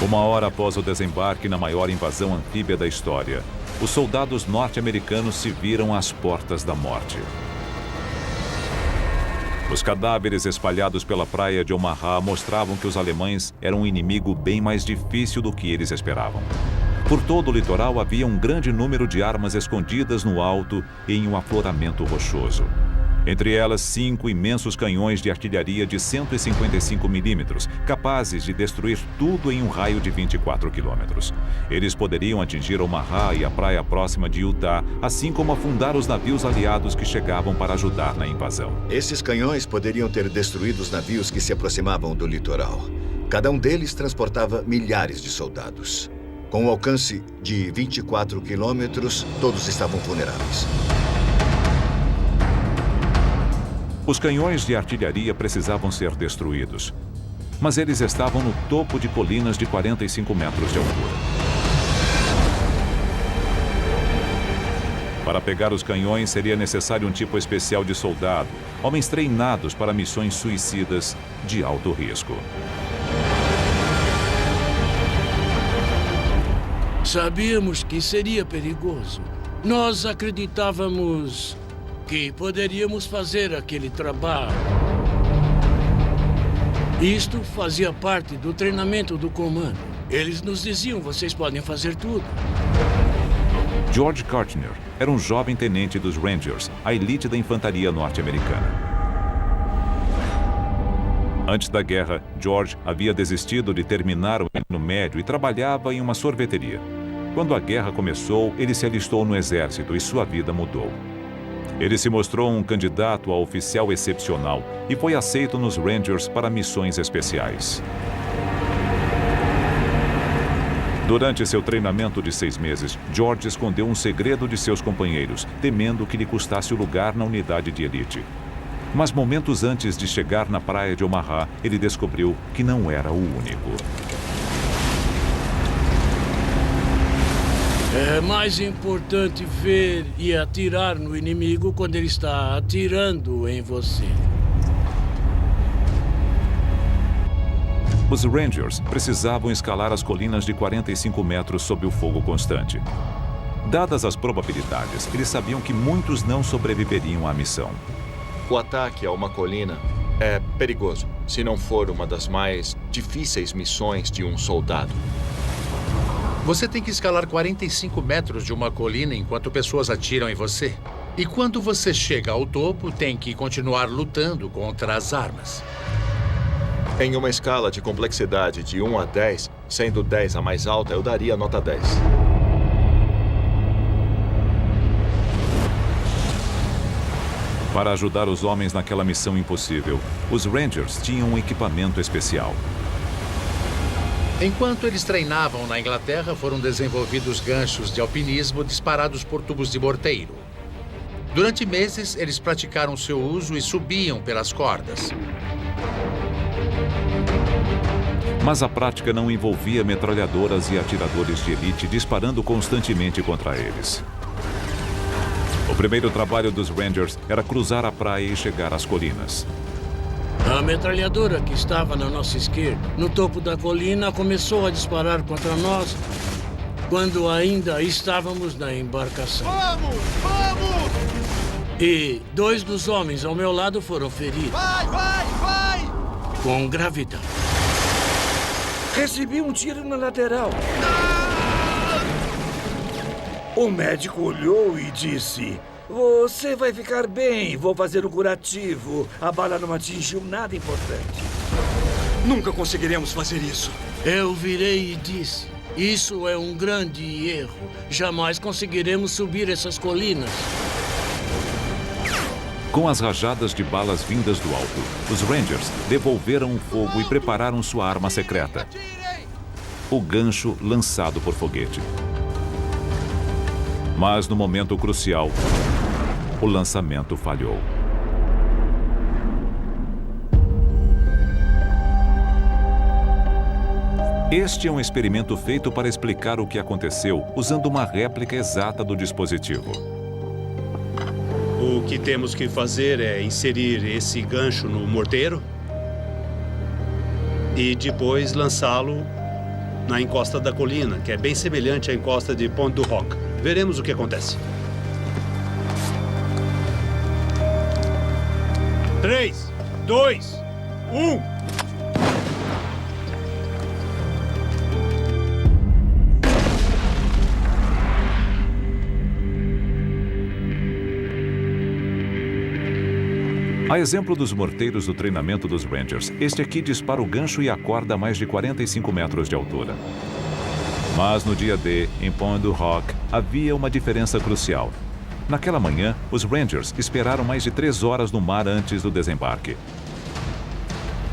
Uma hora após o desembarque na maior invasão anfíbia da história, os soldados norte-americanos se viram às portas da morte. Os cadáveres espalhados pela praia de Omaha mostravam que os alemães eram um inimigo bem mais difícil do que eles esperavam. Por todo o litoral havia um grande número de armas escondidas no alto e em um afloramento rochoso. Entre elas, 5 imensos canhões de artilharia de 155 milímetros, capazes de destruir tudo em um raio de 24 quilômetros. Eles poderiam atingir Omaha e a praia próxima de Utah, assim como afundar os navios aliados que chegavam para ajudar na invasão.
Esses canhões poderiam ter destruído os navios que se aproximavam do litoral. Cada um deles transportava milhares de soldados. Com o alcance de 24 quilômetros, todos estavam vulneráveis.
Os canhões de artilharia precisavam ser destruídos, mas eles estavam no topo de colinas de 45 metros de altura. Para pegar os canhões, seria necessário um tipo especial de soldado, homens treinados para missões suicidas de alto risco.
Sabíamos que seria perigoso. Nós acreditávamos que poderíamos fazer aquele trabalho. Isto fazia parte do treinamento do comando. Eles nos diziam, vocês podem fazer tudo.
George Kartner era um jovem tenente dos Rangers, a elite da infantaria norte-americana. Antes da guerra, George havia desistido de terminar o ensino médio e trabalhava em uma sorveteria. Quando a guerra começou, ele se alistou no exército e sua vida mudou. Ele se mostrou um candidato a oficial excepcional e foi aceito nos Rangers para missões especiais. Durante seu treinamento de 6 meses, George escondeu um segredo de seus companheiros, temendo que lhe custasse o lugar na unidade de elite. Mas momentos antes de chegar na praia de Omaha, ele descobriu que não era o único.
É mais importante ver e atirar no inimigo quando ele está atirando em você.
Os Rangers precisavam escalar as colinas de 45 metros sob o fogo constante. Dadas as probabilidades, eles sabiam que muitos não sobreviveriam à missão.
O ataque a uma colina é perigoso, se não for uma das mais difíceis missões de um soldado.
Você tem que escalar 45 metros de uma colina enquanto pessoas atiram em você. E quando você chega ao topo, tem que continuar lutando contra as armas.
Em uma escala de complexidade de 1 a 10, sendo 10 a mais alta, eu daria nota 10.
Para ajudar os homens naquela missão impossível, os Rangers tinham um equipamento especial.
Enquanto eles treinavam na Inglaterra, foram desenvolvidos ganchos de alpinismo disparados por tubos de morteiro. Durante meses, eles praticaram seu uso e subiam pelas cordas.
Mas a prática não envolvia metralhadoras e atiradores de elite disparando constantemente contra eles. O primeiro trabalho dos Rangers era cruzar a praia e chegar às colinas.
A metralhadora que estava na nossa esquerda, no topo da colina, começou a disparar contra nós quando ainda estávamos na embarcação.
Vamos! Vamos!
E 2 dos homens ao meu lado foram feridos.
Vai, vai, vai!
Com gravidade.
Recebi um tiro na lateral. O médico olhou e disse: "Você vai ficar bem, vou fazer um curativo. A bala não atingiu nada importante."
Nunca conseguiremos fazer isso.
Eu virei e disse: "Isso é um grande erro. Jamais conseguiremos subir essas colinas."
Com as rajadas de balas vindas do alto, os Rangers devolveram o fogo e prepararam sua arma secreta: o gancho lançado por foguete. Mas no momento crucial, o lançamento falhou. Este é um experimento feito para explicar o que aconteceu usando uma réplica exata do dispositivo.
O que temos que fazer é inserir esse gancho no morteiro e depois lançá-lo na encosta da colina, que é bem semelhante à encosta de Pont du Roc. Veremos o que acontece. 3, 2, 1...
A exemplo dos morteiros do treinamento dos Rangers, este aqui dispara o gancho e a corda a mais de 45 metros de altura. Mas no dia D, em Pont du Roc, havia uma diferença crucial. Naquela manhã, os Rangers esperaram mais de 3 horas no mar antes do desembarque.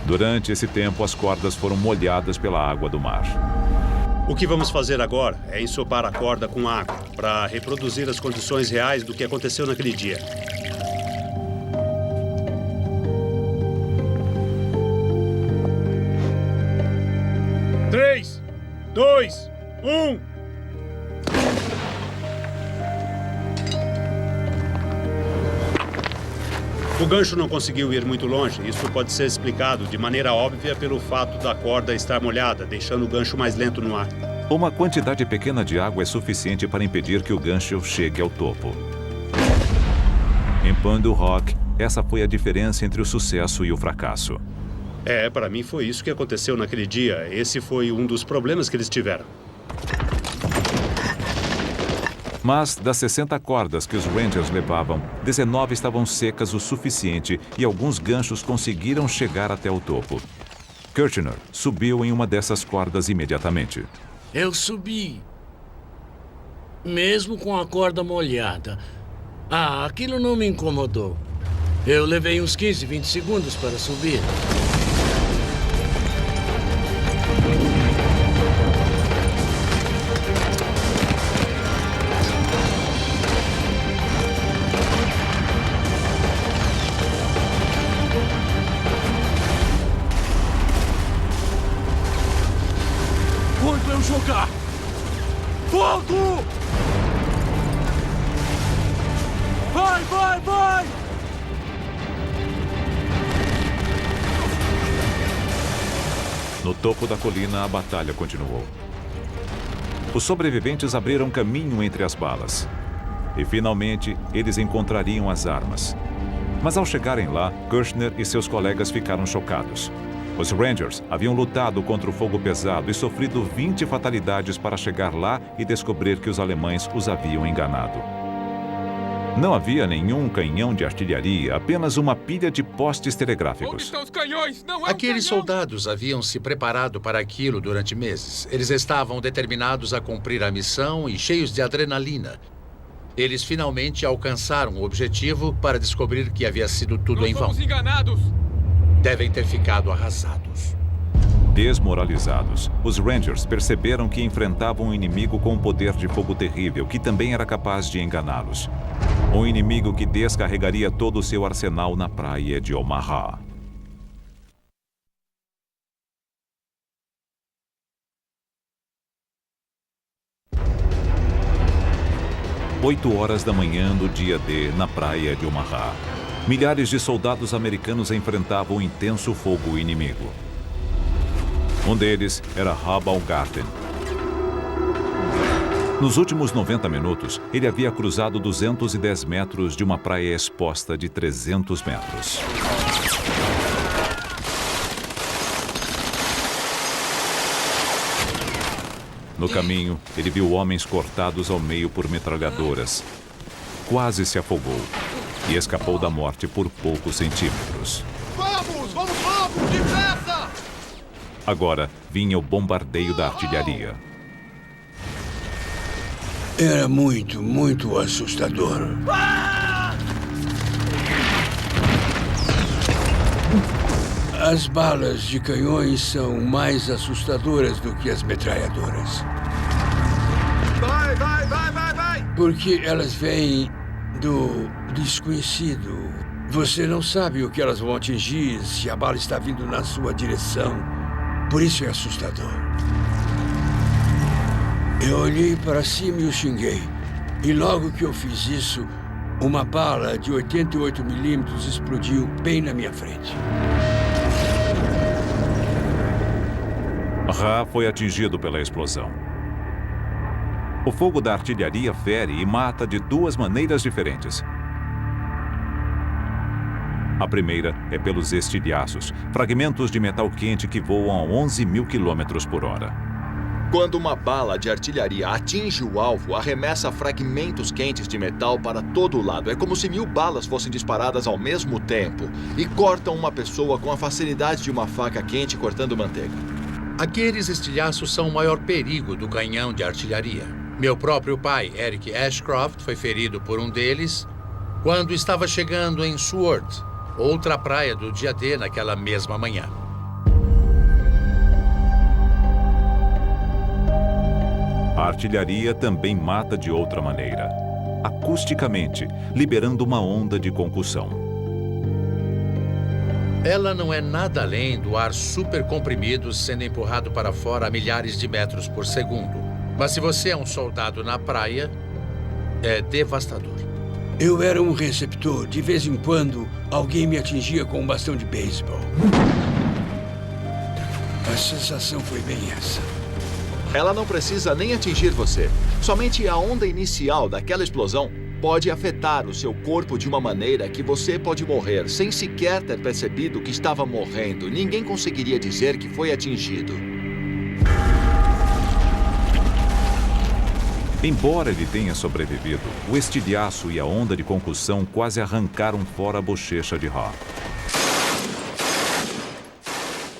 Durante esse tempo, as cordas foram molhadas pela água do mar.
O que vamos fazer agora é ensopar a corda com água para reproduzir as condições reais do que aconteceu naquele dia. 3, 2, 1... O gancho não conseguiu ir muito longe. Isso pode ser explicado de maneira óbvia pelo fato da corda estar molhada, deixando o gancho mais lento no ar.
Uma quantidade pequena de água é suficiente para impedir que o gancho chegue ao topo. Em Pont du Roc, essa foi a diferença entre o sucesso e o fracasso.
Para mim foi isso que aconteceu naquele dia. Esse foi um dos problemas que eles tiveram.
Mas das 60 cordas que os Rangers levavam, 19 estavam secas o suficiente e alguns ganchos conseguiram chegar até o topo. Kirchner subiu em uma dessas cordas imediatamente.
Eu subi, mesmo com a corda molhada. Aquilo não me incomodou. Eu levei uns 15, 20 segundos para subir.
Quando eu jogar, fogo! Vai, vai, vai!
No topo da colina, a batalha continuou. Os sobreviventes abriram caminho entre as balas. E, finalmente, eles encontrariam as armas. Mas, ao chegarem lá, Kirchner e seus colegas ficaram chocados. Os Rangers haviam lutado contra o fogo pesado e sofrido 20 fatalidades para chegar lá e descobrir que os alemães os haviam enganado. Não havia nenhum canhão de artilharia, apenas uma pilha de postes
Onde
telegráficos.
estão os canhões? Não é
Aqueles soldados haviam se preparado para aquilo durante meses. Eles estavam determinados a cumprir a missão e cheios de adrenalina. Eles finalmente alcançaram o objetivo para descobrir que havia sido tudo em vão.
Fomos enganados.
Devem ter ficado arrasados.
Desmoralizados, os Rangers perceberam que enfrentavam um inimigo com um poder de fogo terrível, que também era capaz de enganá-los. Um inimigo que descarregaria todo o seu arsenal na praia de Omaha. Oito horas da manhã do dia D, na praia de Omaha. Milhares de soldados americanos enfrentavam um intenso fogo inimigo. Um deles era Hal Baumgarten. Nos últimos 90 minutos, ele havia cruzado 210 metros de uma praia exposta de 300 metros. No caminho, ele viu homens cortados ao meio por metralhadoras. Quase se afogou e escapou da morte por poucos centímetros.
Vamos, depressa!
Agora vinha o bombardeio da artilharia.
Era muito assustador. As balas de canhões são mais assustadoras do que as metralhadoras.
Vai!
Porque elas vêm do desconhecido. Você não sabe o que elas vão atingir se a bala está vindo na sua direção. Por isso é assustador. Eu olhei para cima e o xinguei. E logo que eu fiz isso, uma bala de 88 milímetros explodiu bem na minha frente.
Ra foi atingido pela explosão. O fogo da artilharia fere e mata de duas maneiras diferentes. A primeira é pelos estilhaços, fragmentos de metal quente que voam a 11 mil quilômetros por hora.
Quando uma bala de artilharia atinge o alvo, arremessa fragmentos quentes de metal para todo lado. É como se 1000 balas fossem disparadas ao mesmo tempo e cortam uma pessoa com a facilidade de uma faca quente cortando manteiga.
Aqueles estilhaços são o maior perigo do canhão de artilharia. Meu próprio pai, Eric Ashcroft, foi ferido por um deles quando estava chegando em Seward, outra praia do dia D naquela mesma manhã.
A artilharia também mata de outra maneira, acusticamente, liberando uma onda de concussão.
Ela não é nada além do ar supercomprimido sendo empurrado para fora a milhares de metros por segundo. Mas se você é um soldado na praia, é devastador.
Eu era um receptor. De vez em quando, alguém me atingia com um bastão de beisebol. A sensação foi bem essa.
Ela não precisa nem atingir você. Somente a onda inicial daquela explosão pode afetar o seu corpo de uma maneira que você pode morrer sem sequer ter percebido que estava morrendo. Ninguém conseguiria dizer que foi atingido.
Embora ele tenha sobrevivido, o estilhaço e a onda de concussão quase arrancaram fora a bochecha de Ra.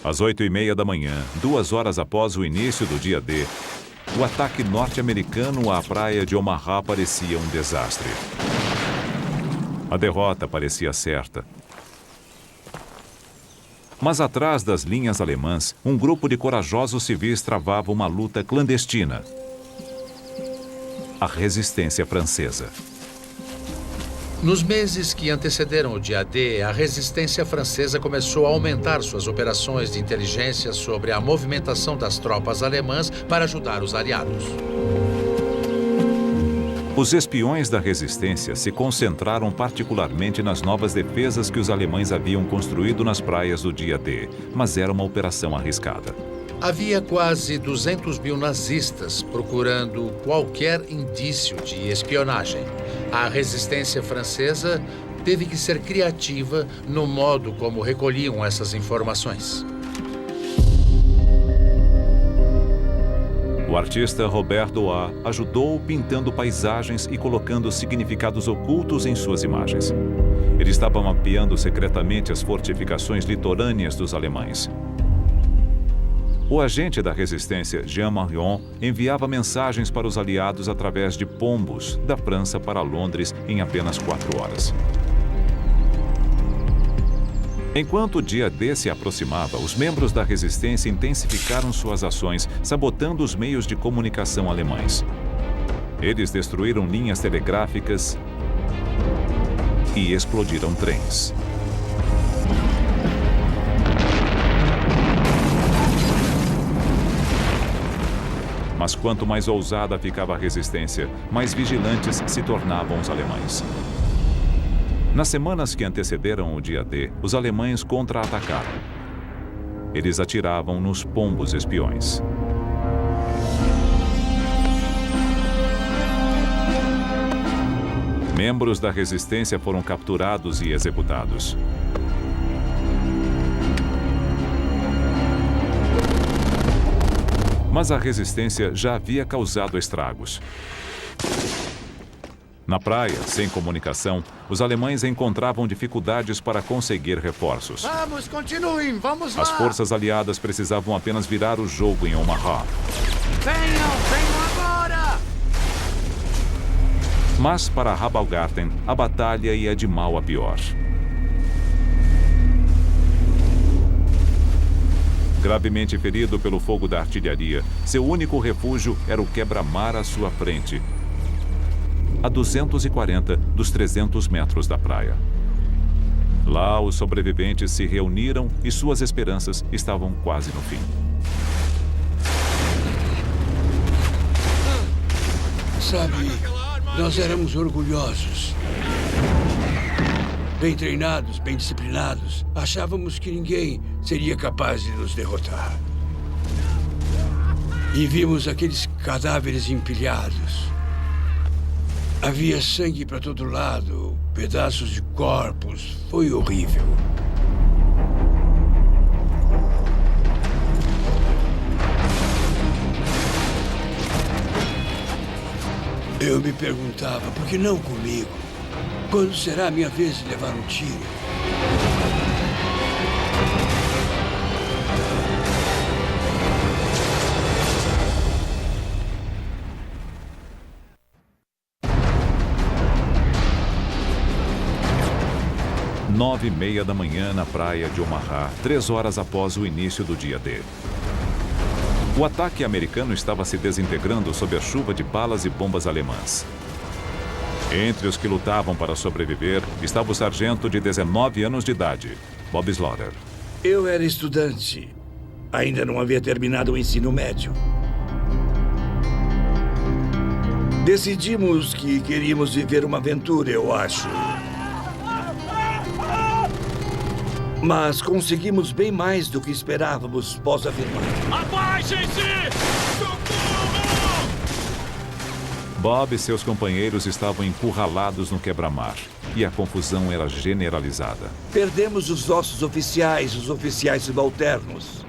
Às 8h30 da manhã, 2 horas após o início do dia D, o ataque norte-americano à praia de Omaha parecia um desastre. A derrota parecia certa. Mas atrás das linhas alemãs, um grupo de corajosos civis travava uma luta clandestina. A resistência francesa.
Nos meses que antecederam o dia D, a resistência francesa começou a aumentar suas operações de inteligência sobre a movimentação das tropas alemãs para ajudar os aliados.
Os espiões da resistência se concentraram particularmente nas novas defesas que os alemães haviam construído nas praias do dia D, mas era uma operação arriscada.
Havia quase 200 mil nazistas procurando qualquer indício de espionagem. A resistência francesa teve que ser criativa no modo como recolhiam essas informações.
O O artista Robert Doat ajudou pintando paisagens e colocando significados ocultos em suas imagens. Ele estava mapeando secretamente as fortificações litorâneas dos alemães. O agente da resistência, Jean Marion, enviava mensagens para os aliados através de pombos da França para Londres em apenas 4 horas. Enquanto o dia D se aproximava, os membros da resistência intensificaram suas ações, sabotando os meios de comunicação alemães. Eles destruíram linhas telegráficas e explodiram trens. Mas quanto mais ousada ficava a resistência, mais vigilantes se tornavam os alemães. Nas semanas que antecederam o dia D, os alemães contra-atacaram. Eles atiravam nos pombos espiões. Membros da resistência foram capturados e executados. Mas a resistência já havia causado estragos. Na praia, sem comunicação, os alemães encontravam dificuldades para conseguir reforços.
Vamos, continuem, vamos lá!
As forças aliadas precisavam apenas virar o jogo em Omaha.
Venham agora!
Mas para Rabaulgarten, a batalha ia de mal a pior. Gravemente ferido pelo fogo da artilharia, seu único refúgio era o quebra-mar à sua frente, a 240 dos 300 metros da praia. Lá, os sobreviventes se reuniram e suas esperanças estavam quase no fim.
Sabe, nós éramos orgulhosos. Bem treinados, bem disciplinados. Achávamos que ninguém seria capaz de nos derrotar. E vimos aqueles cadáveres empilhados. Havia sangue para todo lado, pedaços de corpos. Foi horrível. Eu me perguntava, por que não comigo? Quando será a minha vez de levar um tiro?
Nove e meia da manhã na praia de Omaha, 3 horas após o início do dia D. O ataque americano estava se desintegrando sob a chuva de balas e bombas alemãs. Entre os que lutavam para sobreviver estava o sargento de 19 anos de idade, Bob Slaughter.
Eu era estudante. Ainda não havia terminado o ensino médio. Decidimos que queríamos viver uma aventura, eu acho. Mas conseguimos bem mais do que esperávamos, posso afirmar.
Abaixem-se!
Bob e seus companheiros estavam encurralados no quebra-mar e a confusão era generalizada.
Perdemos os nossos oficiais, os oficiais subalternos.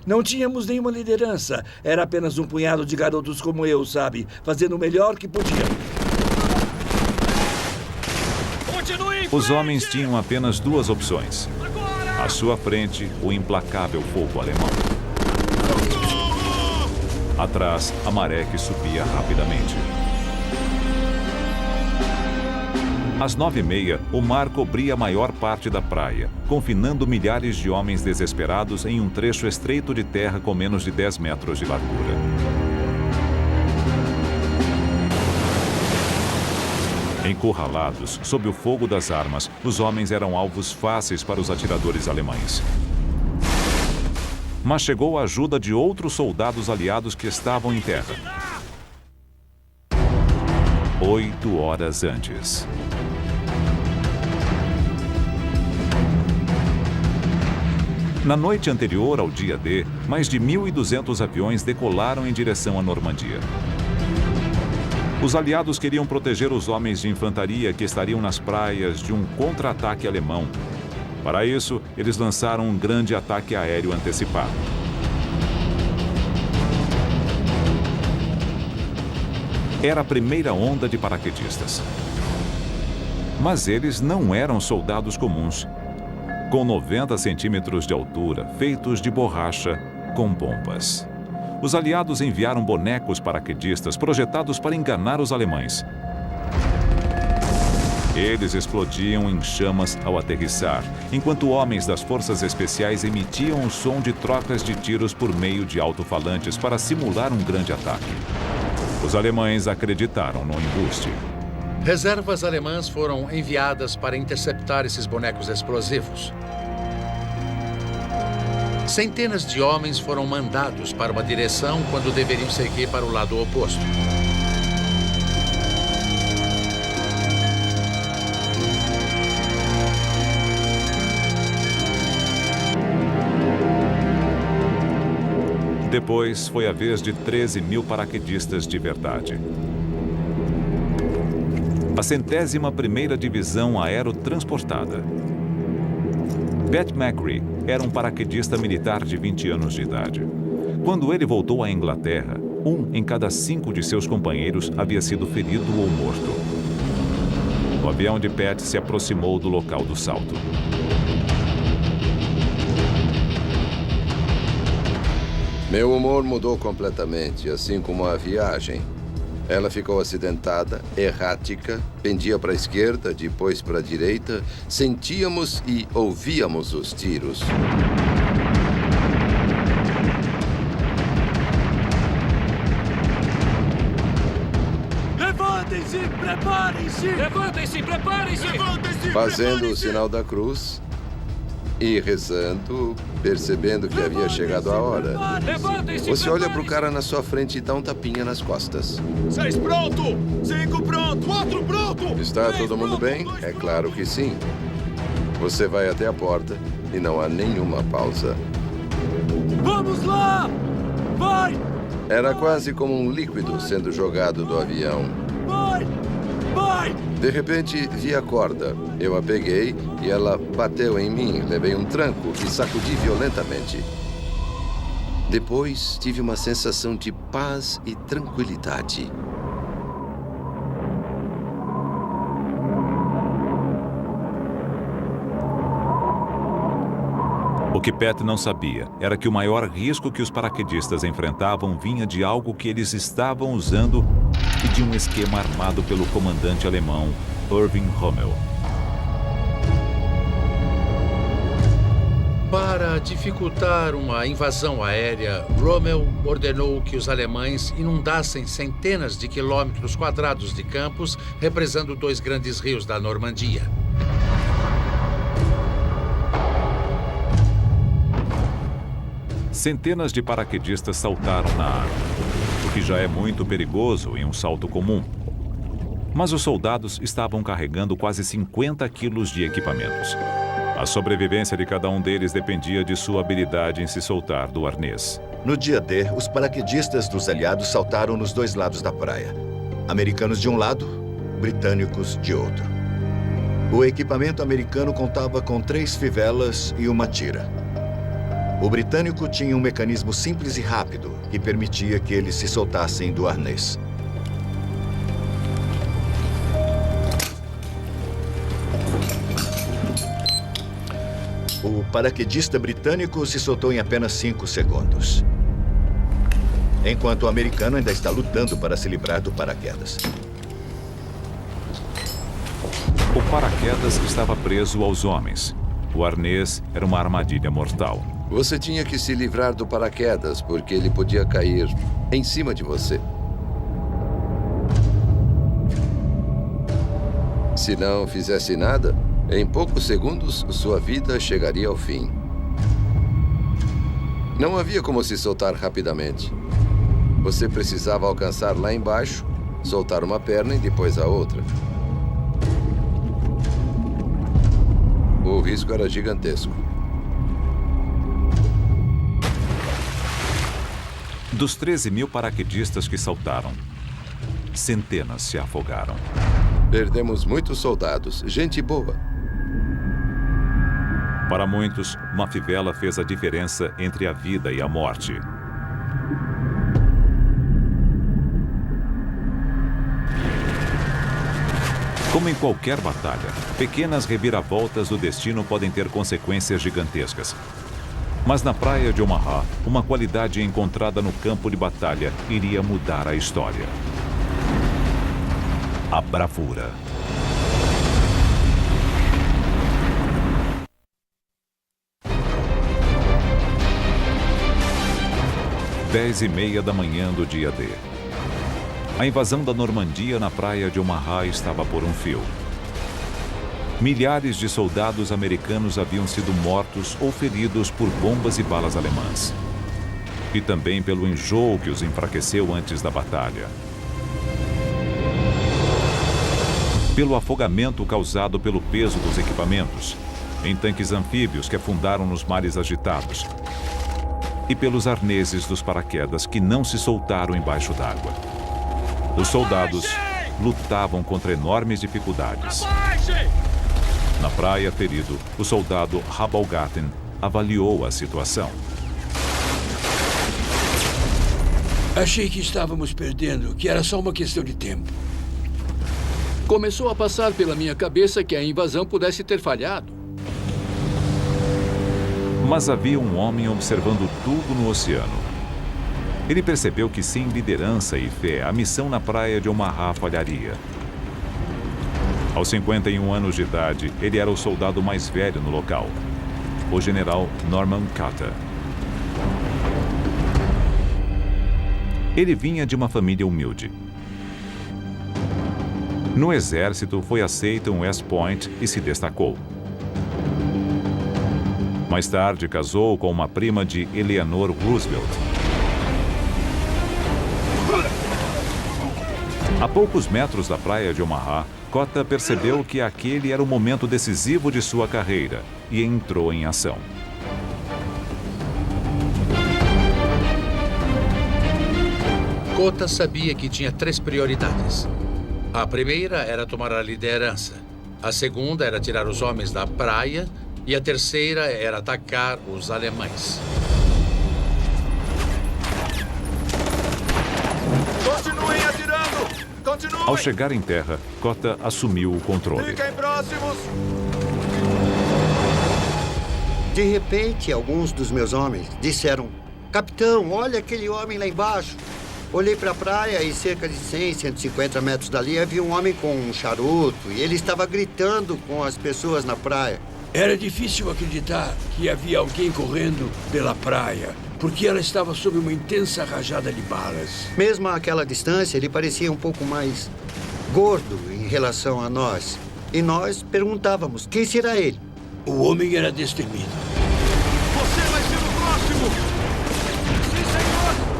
Não tínhamos nenhuma liderança. Era apenas um punhado de garotos como eu, sabe? Fazendo o melhor que podiam.
Os homens tinham apenas 2 opções. À sua frente, o implacável fogo alemão. Atrás, a maré que subia rapidamente. Às 9h30, o mar cobria a maior parte da praia, confinando milhares de homens desesperados em um trecho estreito de terra com menos de 10 metros de largura. Encurralados, sob o fogo das armas, os homens eram alvos fáceis para os atiradores alemães. Mas chegou a ajuda de outros soldados aliados que estavam em terra. 8 horas antes. Na noite anterior ao dia D, mais de 1.200 aviões decolaram em direção à Normandia. Os aliados queriam proteger os homens de infantaria que estariam nas praias de um contra-ataque alemão. Para isso, eles lançaram um grande ataque aéreo antecipado. Era a primeira onda de paraquedistas. Mas eles não eram soldados comuns. Com 90 centímetros de altura, feitos de borracha, com bombas. Os aliados enviaram bonecos paraquedistas projetados para enganar os alemães. Eles explodiam em chamas ao aterrissar, enquanto homens das forças especiais emitiam o som de trocas de tiros por meio de alto-falantes para simular um grande ataque. Os alemães acreditaram no embuste.
Reservas alemãs foram enviadas para interceptar esses bonecos explosivos. Centenas de homens foram mandados para uma direção quando deveriam seguir para o lado oposto.
Depois foi a vez de 13.000 paraquedistas de verdade. A 101ª Divisão Aerotransportada. Pat McCree era um paraquedista militar de 20 anos de idade. Quando ele voltou à Inglaterra, 1 em cada 5 de seus companheiros havia sido ferido ou morto. O avião de Pat se aproximou do local do salto.
Meu humor mudou completamente, assim como a viagem. Ela ficou acidentada, errática, pendia para a esquerda, depois para a direita. Sentíamos e ouvíamos os tiros.
Levantem-se, preparem-se! Levantem-se, preparem-se!
Fazendo o sinal da cruz e rezando, percebendo que havia chegado a hora. Você olha para o cara na sua frente e dá um tapinha nas costas.
6 pronto! 5 pronto! 4 pronto!
Está todo mundo bem? É claro que sim. Você vai até a porta e não há nenhuma pausa.
Vamos lá! Vai!
Era quase como um líquido sendo jogado do avião.
Vai! Vai!
De repente, vi a corda. Eu a peguei e ela bateu em mim. Levei um tranco e sacudi violentamente. Depois, tive uma sensação de paz e tranquilidade.
O que Pat não sabia era que o maior risco que os paraquedistas enfrentavam vinha de algo que eles estavam usando e de um esquema armado pelo comandante alemão Erwin Rommel.
Para dificultar uma invasão aérea, Rommel ordenou que os alemães inundassem centenas de quilômetros quadrados de campos, represando 2 grandes rios da Normandia.
Centenas de paraquedistas saltaram na água, o que já é muito perigoso em um salto comum. Mas os soldados estavam carregando quase 50 quilos de equipamentos. A sobrevivência de cada um deles dependia de sua habilidade em se soltar do arnês.
No dia D, os paraquedistas dos aliados saltaram nos 2 lados da praia. Americanos de um lado, britânicos de outro. O equipamento americano contava com 3 fivelas e uma tira. O britânico tinha um mecanismo simples e rápido que permitia que eles se soltassem do arnês. O paraquedista britânico se soltou em apenas 5 segundos. Enquanto o americano ainda está lutando para se livrar do paraquedas.
O paraquedas estava preso aos homens. O arnês era uma armadilha mortal.
Você tinha que se livrar do paraquedas, porque ele podia cair em cima de você. Se não fizesse nada, em poucos segundos, sua vida chegaria ao fim. Não havia como se soltar rapidamente. Você precisava alcançar lá embaixo, soltar uma perna e depois a outra. O risco era gigantesco.
Dos 13.000 paraquedistas que saltaram, centenas se afogaram.
Perdemos muitos soldados, gente boa.
Para muitos, uma fivela fez a diferença entre a vida e a morte. Como em qualquer batalha, pequenas reviravoltas do destino podem ter consequências gigantescas. Mas na praia de Omaha, uma qualidade encontrada no campo de batalha iria mudar a história. A bravura. Dez e meia da manhã do dia D. A invasão da Normandia na praia de Omaha estava por um fio. Milhares de soldados americanos haviam sido mortos ou feridos por bombas e balas alemãs. E também pelo enjoo que os enfraqueceu antes da batalha. Pelo afogamento causado pelo peso dos equipamentos, em tanques anfíbios que afundaram nos mares agitados. E pelos arneses dos paraquedas que não se soltaram embaixo d'água. Os soldados lutavam contra enormes dificuldades. Na praia, ferido, o soldado Habalgaten avaliou a situação.
Achei que estávamos perdendo, que era só uma questão de tempo.
Começou a passar pela minha cabeça que a invasão pudesse ter falhado.
Mas havia um homem observando tudo no oceano. Ele percebeu que sem liderança e fé, a missão na praia de Omaha falharia. Aos 51 anos de idade, ele era o soldado mais velho no local, o general Norman Carter. Ele vinha de uma família humilde. No exército, foi aceito em West Point e se destacou. Mais tarde, casou com uma prima de Eleanor Roosevelt. A poucos metros da praia de Omaha, Cota percebeu que aquele era o momento decisivo de sua carreira e entrou em ação.
Cota sabia que tinha 3 prioridades. A primeira era tomar a liderança. A segunda era tirar os homens da praia. E a terceira era atacar os alemães.
Continuem atirando! Continuem!
Ao chegar em terra, Cota assumiu o controle.
Fiquem próximos!
De repente, alguns dos meus homens disseram: Capitão, olha aquele homem lá embaixo. Olhei para a praia e cerca de 100, 150 metros dali havia um homem com um charuto e ele estava gritando com as pessoas na praia.
Era difícil acreditar que havia alguém correndo pela praia, porque ela estava sob uma intensa rajada de balas.
Mesmo àquela distância, ele parecia um pouco mais gordo em relação a nós. E nós perguntávamos, quem será ele?
O homem era destemido.
Você vai ser o próximo! Sim, senhor!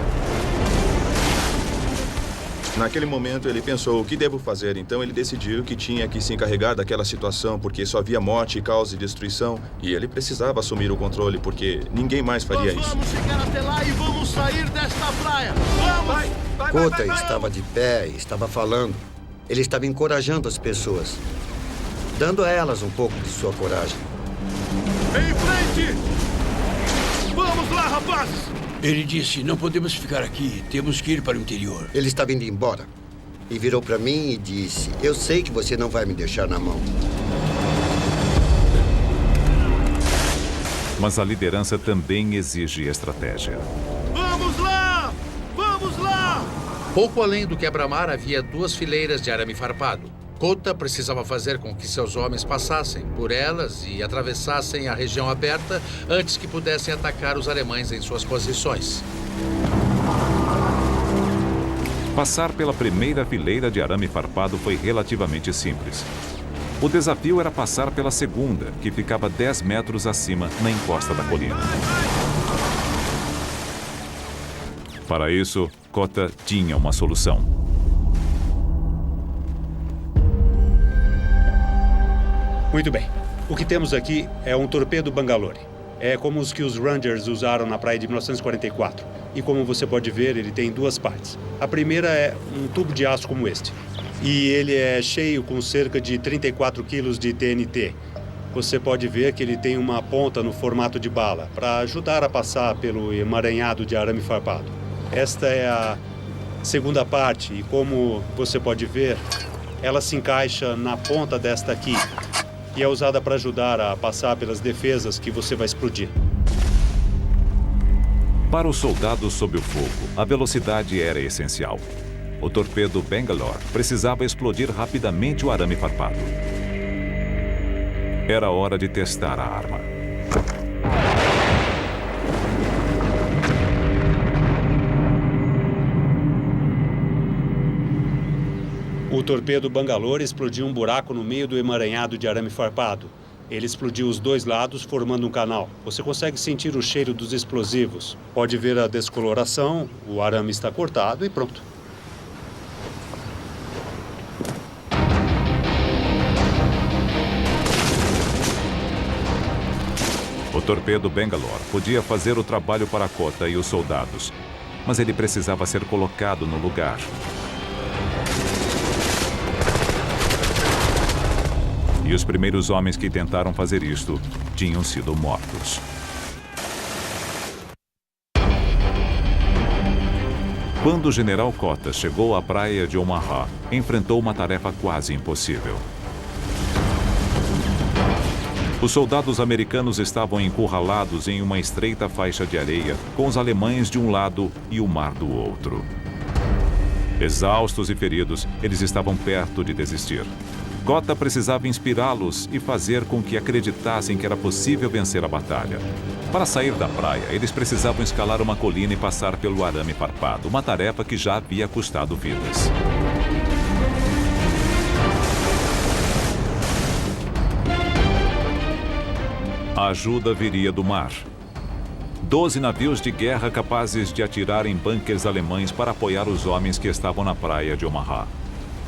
Naquele momento, ele pensou, o que devo fazer? Então, ele decidiu que tinha que se encarregar daquela situação, porque só havia morte, caos e destruição. E ele precisava assumir o controle, porque ninguém mais faria isso.
Vamos chegar até lá e vamos sair desta praia! Vamos!
Cota estava de pé e estava falando. Ele estava encorajando as pessoas, dando a elas um pouco de sua coragem.
Em frente! Vamos lá, rapazes!
Ele disse, não podemos ficar aqui, temos que ir para o interior.
Ele estava indo embora e virou para mim e disse, eu sei que você não vai me deixar na mão.
Mas a liderança também exige estratégia.
Vamos lá! Vamos lá!
Pouco além do quebra-mar havia 2 fileiras de arame farpado. Cota precisava fazer com que seus homens passassem por elas e atravessassem a região aberta antes que pudessem atacar os alemães em suas posições.
Passar pela primeira fileira de arame farpado foi relativamente simples. O desafio era passar pela segunda, que ficava 10 metros acima, na encosta da colina. Para isso, Cota tinha uma solução.
Muito bem. O que temos aqui é um torpedo Bangalore. É como os que os Rangers usaram na praia de 1944. E como você pode ver, ele tem 2 partes. A primeira é um tubo de aço como este. E ele é cheio com cerca de 34 quilos de TNT. Você pode ver que ele tem uma ponta no formato de bala, para ajudar a passar pelo emaranhado de arame farpado. Esta é a segunda parte, e como você pode ver, Ela se encaixa na ponta desta aqui e é usada para ajudar a passar pelas defesas que você vai explodir.
Para os soldados sob o fogo, a velocidade era essencial. O torpedo Bangalore precisava explodir rapidamente o arame farpado. Era hora de testar a arma.
O torpedo Bangalore explodiu um buraco no meio do emaranhado de arame farpado. Ele explodiu os dois lados, formando um canal. Você consegue sentir o cheiro dos explosivos. Pode ver a descoloração, o arame está cortado e pronto.
O torpedo Bangalore podia fazer o trabalho para Kota e os soldados, mas ele precisava ser colocado no lugar. E os primeiros homens que tentaram fazer isto tinham sido mortos. Quando o general Kota chegou à praia de Omaha, enfrentou uma tarefa quase impossível. Os soldados americanos estavam encurralados em uma estreita faixa de areia, com os alemães de um lado e o mar do outro. Exaustos e feridos, eles estavam perto de desistir. Kota precisava inspirá-los e fazer com que acreditassem que era possível vencer a batalha. Para sair da praia, eles precisavam escalar uma colina e passar pelo arame farpado, uma tarefa que já havia custado vidas. A ajuda viria do mar. 12 navios de guerra capazes de atirar em bunkers alemães para apoiar os homens que estavam na praia de Omaha.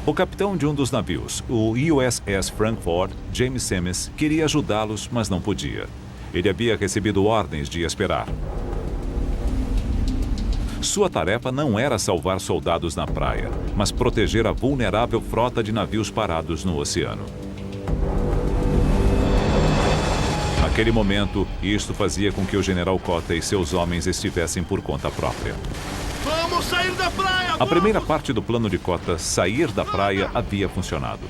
O capitão de um dos navios, o USS Frankfurt, James Semmes, queria ajudá-los, mas não podia. Ele havia recebido ordens de esperar. Sua tarefa não era salvar soldados na praia, mas proteger a vulnerável frota de navios parados no oceano. Naquele momento, isto fazia com que o general Kota e seus homens estivessem por conta própria.
Vamos sair da praia!
A primeira parte do plano de Kota, sair da praia, havia funcionado.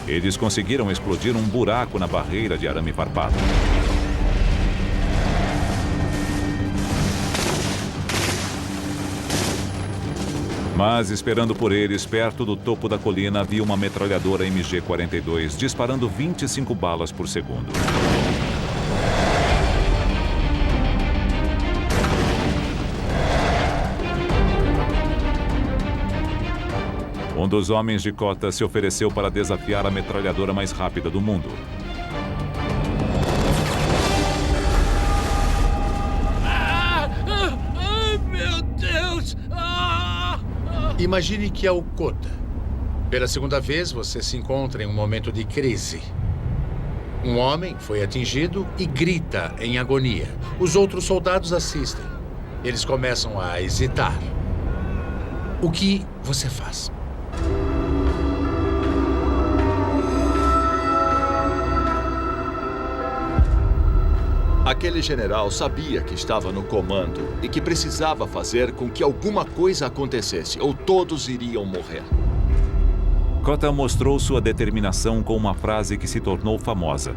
Eles conseguiram explodir um buraco na barreira de arame farpado. Mas, esperando por eles, perto do topo da colina, havia uma metralhadora MG-42 disparando 25 balas por segundo. Um dos homens de Kota se ofereceu para desafiar a metralhadora mais rápida do mundo.
Meu Deus!
Imagine que é o Kota. Pela segunda vez, você se encontra em um momento de crise. Um homem foi atingido e grita em agonia. Os outros soldados assistem. Eles começam a hesitar. O que você faz?
Aquele general sabia que estava no comando e que precisava fazer com que alguma coisa acontecesse, ou todos iriam morrer.
Kota mostrou sua determinação com uma frase que se tornou famosa.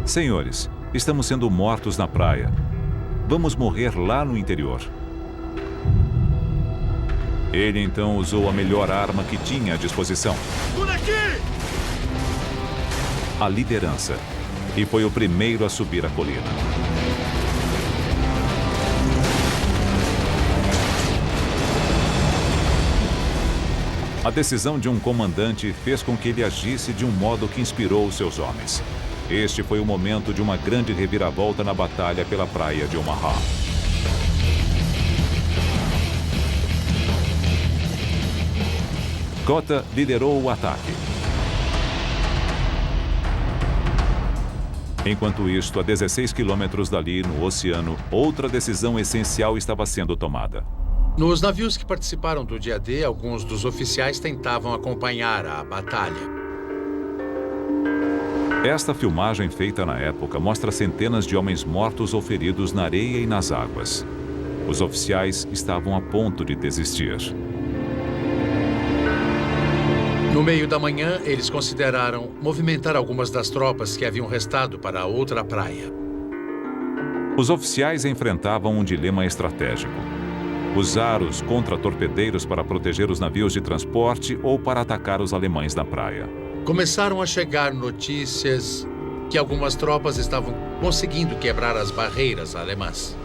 Senhores, estamos sendo mortos na praia. Vamos morrer lá no interior. Ele então usou a melhor arma que tinha à disposição.
Por aqui!
A liderança. E foi o primeiro a subir a colina. A decisão de um comandante fez com que ele agisse de um modo que inspirou os seus homens. Este foi o momento de uma grande reviravolta na batalha pela praia de Omaha. Kota liderou o ataque. Enquanto isto, a 16 quilômetros dali, no oceano, outra decisão essencial estava sendo tomada.
Nos navios que participaram do dia D, alguns dos oficiais tentavam acompanhar a batalha.
Esta filmagem feita na época mostra centenas de homens mortos ou feridos na areia e nas águas. Os oficiais estavam a ponto de desistir.
No meio da manhã, eles consideraram movimentar algumas das tropas que haviam restado para outra praia.
Os oficiais enfrentavam um dilema estratégico: usar os contra-torpedeiros para proteger os navios de transporte ou para atacar os alemães na praia.
Começaram a chegar notícias que algumas tropas estavam conseguindo quebrar as barreiras alemãs.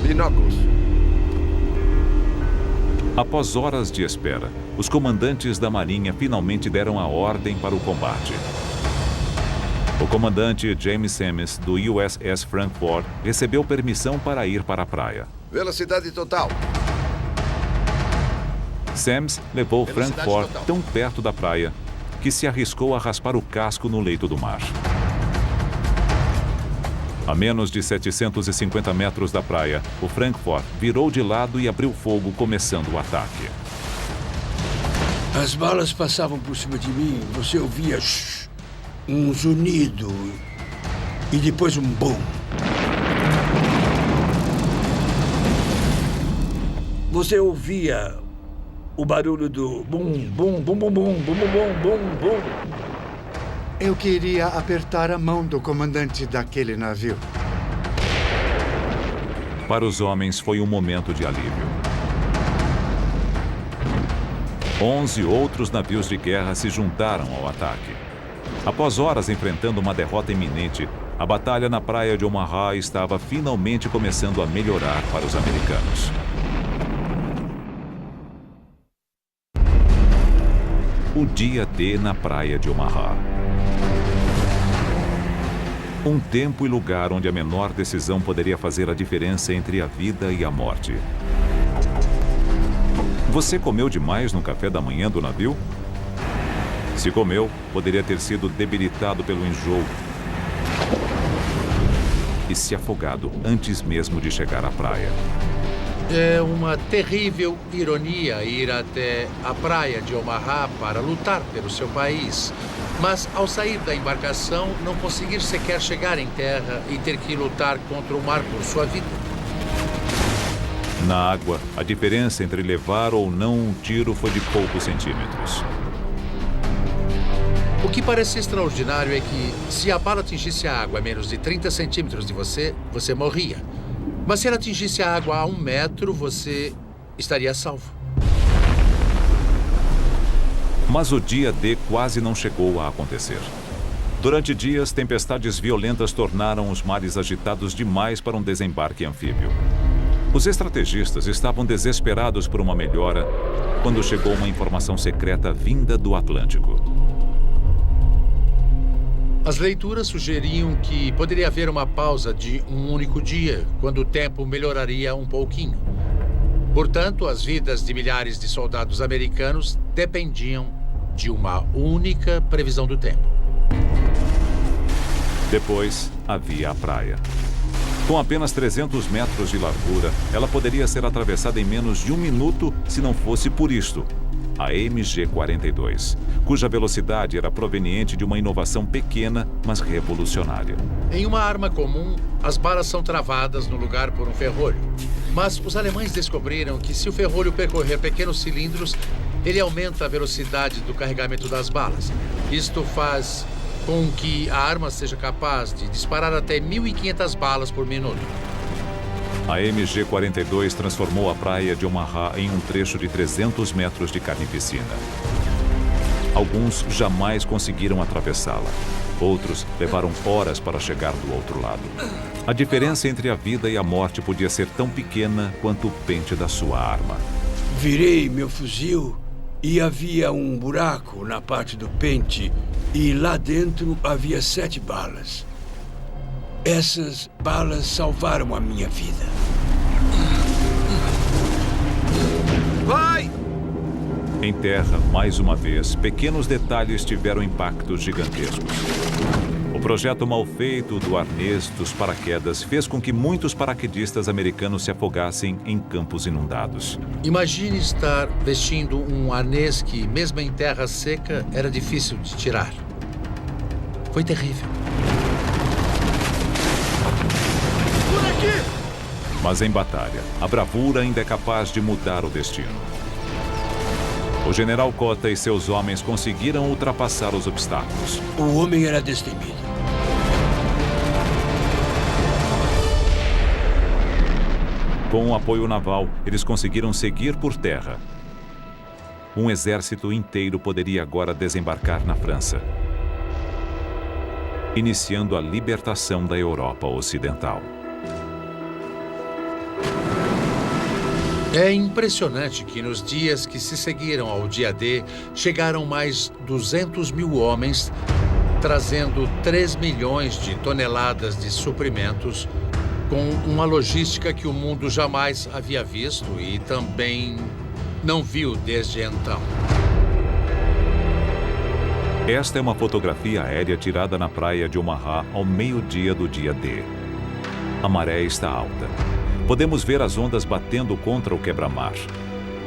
Binóculos.
Após horas de espera, os comandantes da Marinha finalmente deram a ordem para o combate. O comandante James Semmes, do USS Frankfurt, recebeu permissão para ir para a praia.
Velocidade total.
Semmes levou Frankfurt tão perto da praia que se arriscou a raspar o casco no leito do mar. A menos de 750 metros da praia, o Frankfurt virou de lado e abriu fogo, começando o ataque.
As balas passavam por cima de mim. Você ouvia um zunido e depois um bum. Você ouvia o barulho do bum, bum, bum, bum, bum, bum, bum, bum, bum.
Eu queria apertar a mão do comandante daquele navio.
Para os homens, foi um momento de alívio. 11 outros navios de guerra se juntaram ao ataque. Após horas enfrentando uma derrota iminente, a batalha na praia de Omaha estava finalmente começando a melhorar para os americanos. O dia D na praia de Omaha. Um tempo e lugar onde a menor decisão poderia fazer a diferença entre a vida e a morte. Você comeu demais no café da manhã do navio? Se comeu, poderia ter sido debilitado pelo enjoo e se afogado antes mesmo de chegar à praia.
É uma terrível ironia ir até a praia de Omaha para lutar pelo seu país, mas ao sair da embarcação não conseguir sequer chegar em terra e ter que lutar contra o mar por sua vida.
Na água, a diferença entre levar ou não um tiro foi de poucos centímetros.
O que parece extraordinário é que, se a bala atingisse a água a menos de 30 centímetros de você, você morria. Mas se ela atingisse a água a 1 metro, você estaria salvo.
Mas o dia D quase não chegou a acontecer. Durante dias, tempestades violentas tornaram os mares agitados demais para um desembarque anfíbio. Os estrategistas estavam desesperados por uma melhora quando chegou uma informação secreta vinda do Atlântico.
As leituras sugeriam que poderia haver uma pausa de um único dia, quando o tempo melhoraria um pouquinho. Portanto, as vidas de milhares de soldados americanos dependiam de uma única previsão do tempo.
Depois, havia a praia. Com apenas 300 metros de largura, ela poderia ser atravessada em menos de 1 minuto se não fosse por isto: a MG-42, cuja velocidade era proveniente de uma inovação pequena, mas revolucionária.
Em uma arma comum, as balas são travadas no lugar por um ferrolho. Mas os alemães descobriram que, se o ferrolho percorrer pequenos cilindros, ele aumenta a velocidade do carregamento das balas. Isto faz com que a arma seja capaz de disparar até 1.500 balas por minuto.
A MG-42 transformou a praia de Omaha em um trecho de 300 metros de carnificina. Alguns jamais conseguiram atravessá-la. Outros levaram horas para chegar do outro lado. A diferença entre a vida e a morte podia ser tão pequena quanto o pente da sua arma.
Virei meu fuzil e havia um buraco na parte do pente e lá dentro havia 7 balas. Essas balas salvaram a minha vida.
Vai!
Em terra, mais uma vez, pequenos detalhes tiveram impactos gigantescos. O projeto mal feito do arnês dos paraquedas fez com que muitos paraquedistas americanos se afogassem em campos inundados.
Imagine estar vestindo um arnês que, mesmo em terra seca, era difícil de tirar. Foi terrível.
Mas em batalha, a bravura ainda é capaz de mudar o destino. O general Cota e seus homens conseguiram ultrapassar os obstáculos.
O homem era destemido.
Com o apoio naval, eles conseguiram seguir por terra. Um exército inteiro poderia agora desembarcar na França, iniciando a libertação da Europa Ocidental.
É impressionante que nos dias que se seguiram ao dia D, chegaram mais 200 mil homens, trazendo 3 milhões de toneladas de suprimentos, com uma logística que o mundo jamais havia visto e também não viu desde então.
Esta é uma fotografia aérea tirada na praia de Omaha ao meio-dia do dia D. A maré está alta. Podemos ver as ondas batendo contra o quebra-mar.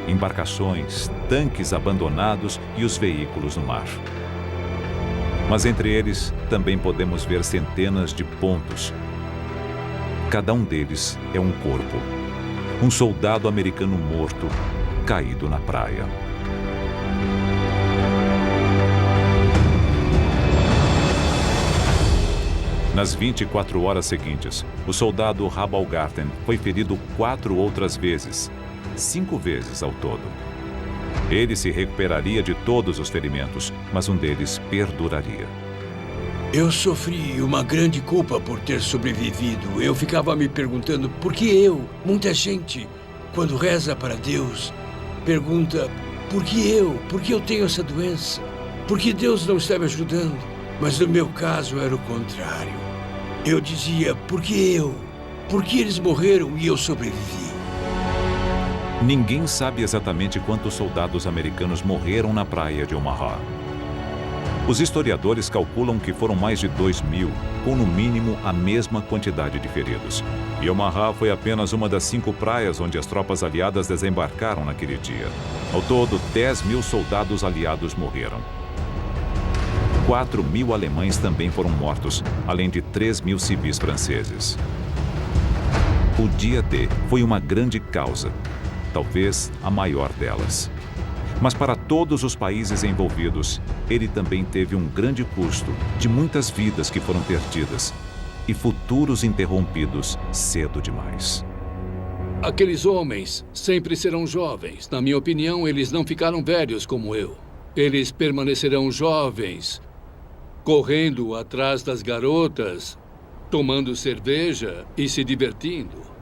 Embarcações, tanques abandonados e os veículos no mar. Mas entre eles também podemos ver centenas de pontos. Cada um deles é um corpo. Um soldado americano morto, caído na praia. Nas 24 horas seguintes, o soldado Rabaulgarten foi ferido 4 outras vezes, 5 vezes ao todo. Ele se recuperaria de todos os ferimentos, mas um deles perduraria.
Eu sofri uma grande culpa por ter sobrevivido. Eu ficava me perguntando por que eu, muita gente, quando reza para Deus, pergunta por que eu tenho essa doença? Por que Deus não está me ajudando? Mas no meu caso era o contrário. Eu dizia, por que eu? Por que eles morreram e eu sobrevivi?
Ninguém sabe exatamente quantos soldados americanos morreram na praia de Omaha. Os historiadores calculam que foram mais de 2.000, com no mínimo a mesma quantidade de feridos. E Omaha foi apenas uma das 5 praias onde as tropas aliadas desembarcaram naquele dia. Ao todo, 10.000 soldados aliados morreram. 4.000 alemães também foram mortos, além de 3.000 civis franceses. O dia D foi uma grande causa, talvez a maior delas. Mas para todos os países envolvidos, ele também teve um grande custo de muitas vidas que foram perdidas e futuros interrompidos cedo demais.
Aqueles homens sempre serão jovens. Na minha opinião, eles não ficaram velhos como eu. Eles permanecerão jovens, correndo atrás das garotas, tomando cerveja e se divertindo.